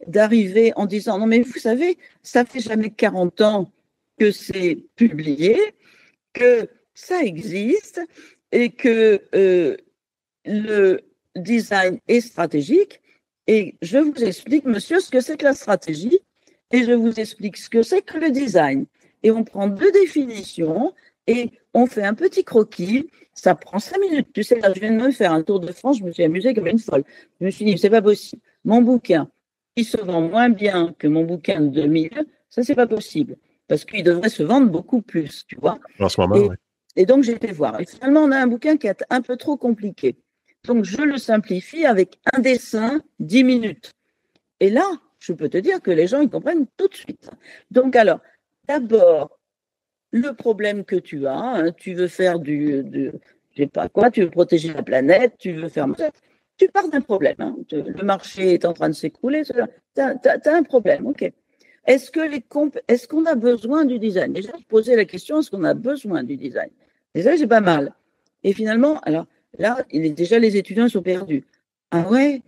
d'arriver en disant « Non, mais vous savez, ça fait jamais 40 ans que c'est publié, que ça existe et que le design est stratégique. Et je vous explique, monsieur, ce que c'est que la stratégie et je vous explique ce que c'est que le design. Et on prend 2 définitions et on fait un petit croquis. Ça prend 5 minutes. Tu sais, là, je viens de me faire un tour de France, je me suis amusée comme une folle. Je me suis dit, c'est pas possible. Mon bouquin, il se vend moins bien que mon bouquin de 2000, ça, c'est pas possible. Parce qu'il devrait se vendre beaucoup plus, tu vois. En ce moment, oui. Et donc, j'ai été voir. Et finalement, on a un bouquin qui est un peu trop compliqué. Donc, je le simplifie avec un dessin, 10 minutes. Et là, je peux te dire que les gens, ils comprennent tout de suite. Donc, alors, d'abord, le problème que tu as, hein, tu veux faire je sais pas quoi, tu veux protéger la planète, tu veux faire... Tu pars d'un problème. Hein. Le marché est en train de s'écrouler. Tu as un problème, ok. Est-ce qu'on a besoin du design? Déjà, je posais la question, est-ce qu'on a besoin du design? Déjà, c'est pas mal. Et finalement, alors là, déjà, les étudiants sont perdus. Ah ouais,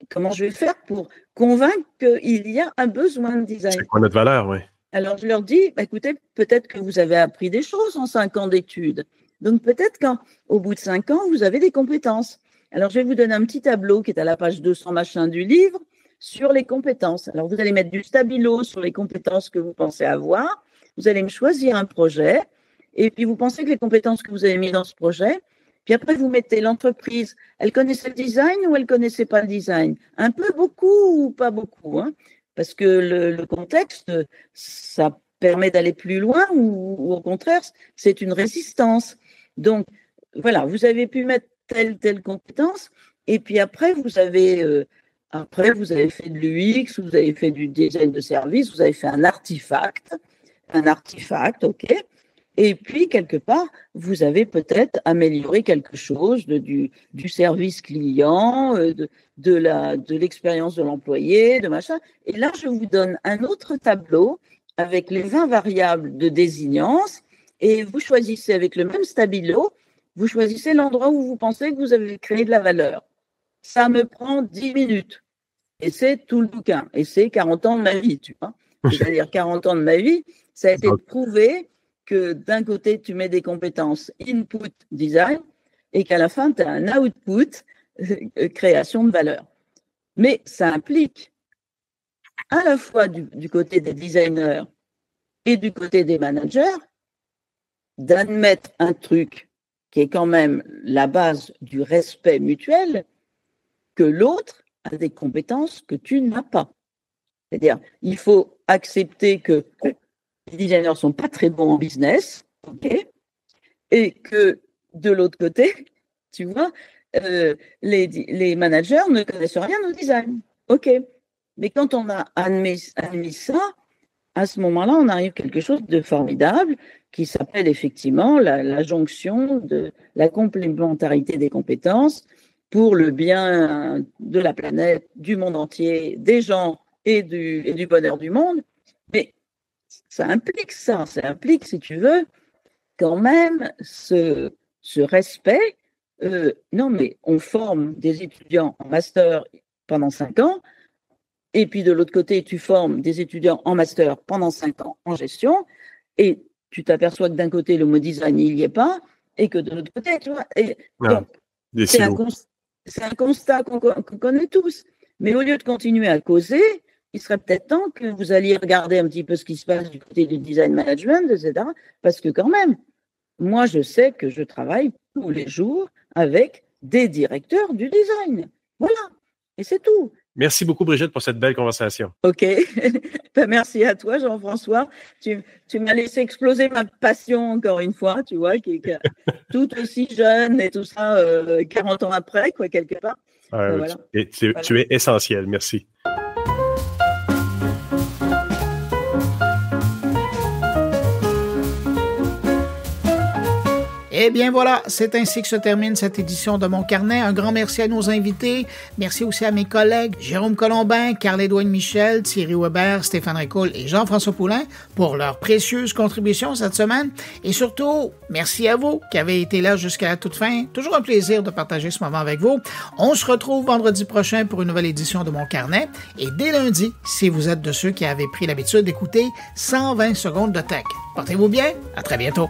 comment je vais faire pour convaincre qu'il y a un besoin de design? C'est quoi notre valeur, oui. Alors, je leur dis, écoutez, peut-être que vous avez appris des choses en 5 ans d'études. Donc, peut-être qu'au bout de 5 ans, vous avez des compétences. Alors, je vais vous donner un petit tableau qui est à la page 200 machin du livre sur les compétences. Alors, vous allez mettre du stabilo sur les compétences que vous pensez avoir. Vous allez me choisir un projet. Et puis, vous pensez que les compétences que vous avez mises dans ce projet, puis après, vous mettez l'entreprise. Elle connaissait le design ou elle connaissait pas le design? Un peu, beaucoup ou pas beaucoup, hein? Parce que le contexte, ça permet d'aller plus loin ou au contraire, c'est une résistance. Donc, voilà, vous avez pu mettre telle compétence et puis après, vous avez fait de l'UX, vous avez fait du design de service, vous avez fait un artefact, ok. Et puis, quelque part, vous avez peut-être amélioré quelque chose du service client, de l'expérience de l'employé, de machin. Et là, je vous donne un autre tableau avec les 20 variables de désignance et vous choisissez avec le même stabilo, vous choisissez l'endroit où vous pensez que vous avez créé de la valeur. Ça me prend 10 minutes. Et c'est tout le bouquin. Et c'est 40 ans de ma vie, tu vois. C'est-à-dire 40 ans de ma vie, ça a été prouvé que d'un côté, tu mets des compétences input design et qu'à la fin, tu as un output création de valeur. Mais ça implique à la fois du côté des designers et du côté des managers d'admettre un truc qui est quand même la base du respect mutuel, que l'autre a des compétences que tu n'as pas. C'est-à-dire, il faut accepter que les designers ne sont pas très bons en business, ok, et que de l'autre côté, tu vois, les managers ne connaissent rien au design, ok. Mais quand on a admis ça, à ce moment-là, on arrive à quelque chose de formidable qui s'appelle effectivement la jonction de la complémentarité des compétences pour le bien de la planète, du monde entier, des gens et du bonheur du monde. Mais ça implique, si tu veux, quand même ce respect. Non, mais on forme des étudiants en master pendant 5 ans. Et puis de l'autre côté, tu formes des étudiants en master pendant 5 ans en gestion. Et tu t'aperçois que d'un côté, le mot design, il n'y est pas. Et que de l'autre côté, tu vois. Et donc, c'est un constat qu'on connaît tous. Mais au lieu de continuer à causer, il serait peut-être temps que vous alliez regarder un petit peu ce qui se passe du côté du design management, etc. Parce que quand même, moi, je sais que je travaille tous les jours avec des directeurs du design. Voilà. Et c'est tout. Merci beaucoup, Brigitte, pour cette belle conversation. OK. Merci à toi, Jean-François. Tu m'as laissé exploser ma passion, encore une fois, tu vois, qui est tout aussi jeune et tout ça, 40 ans après, quoi, quelque part. Voilà. Tu es essentiel. Merci. Eh bien voilà, c'est ainsi que se termine cette édition de Mon Carnet. Un grand merci à nos invités. Merci aussi à mes collègues Jérôme Colombin, Carl-Édouard Michel, Thierry Weber, Stéphane Ricoul et Jean-François Poulain pour leurs précieuses contributions cette semaine. Et surtout, merci à vous qui avez été là jusqu'à la toute fin. Toujours un plaisir de partager ce moment avec vous. On se retrouve vendredi prochain pour une nouvelle édition de Mon Carnet. Et dès lundi, si vous êtes de ceux qui avaient pris l'habitude d'écouter 120 secondes de tech. Portez-vous bien. À très bientôt.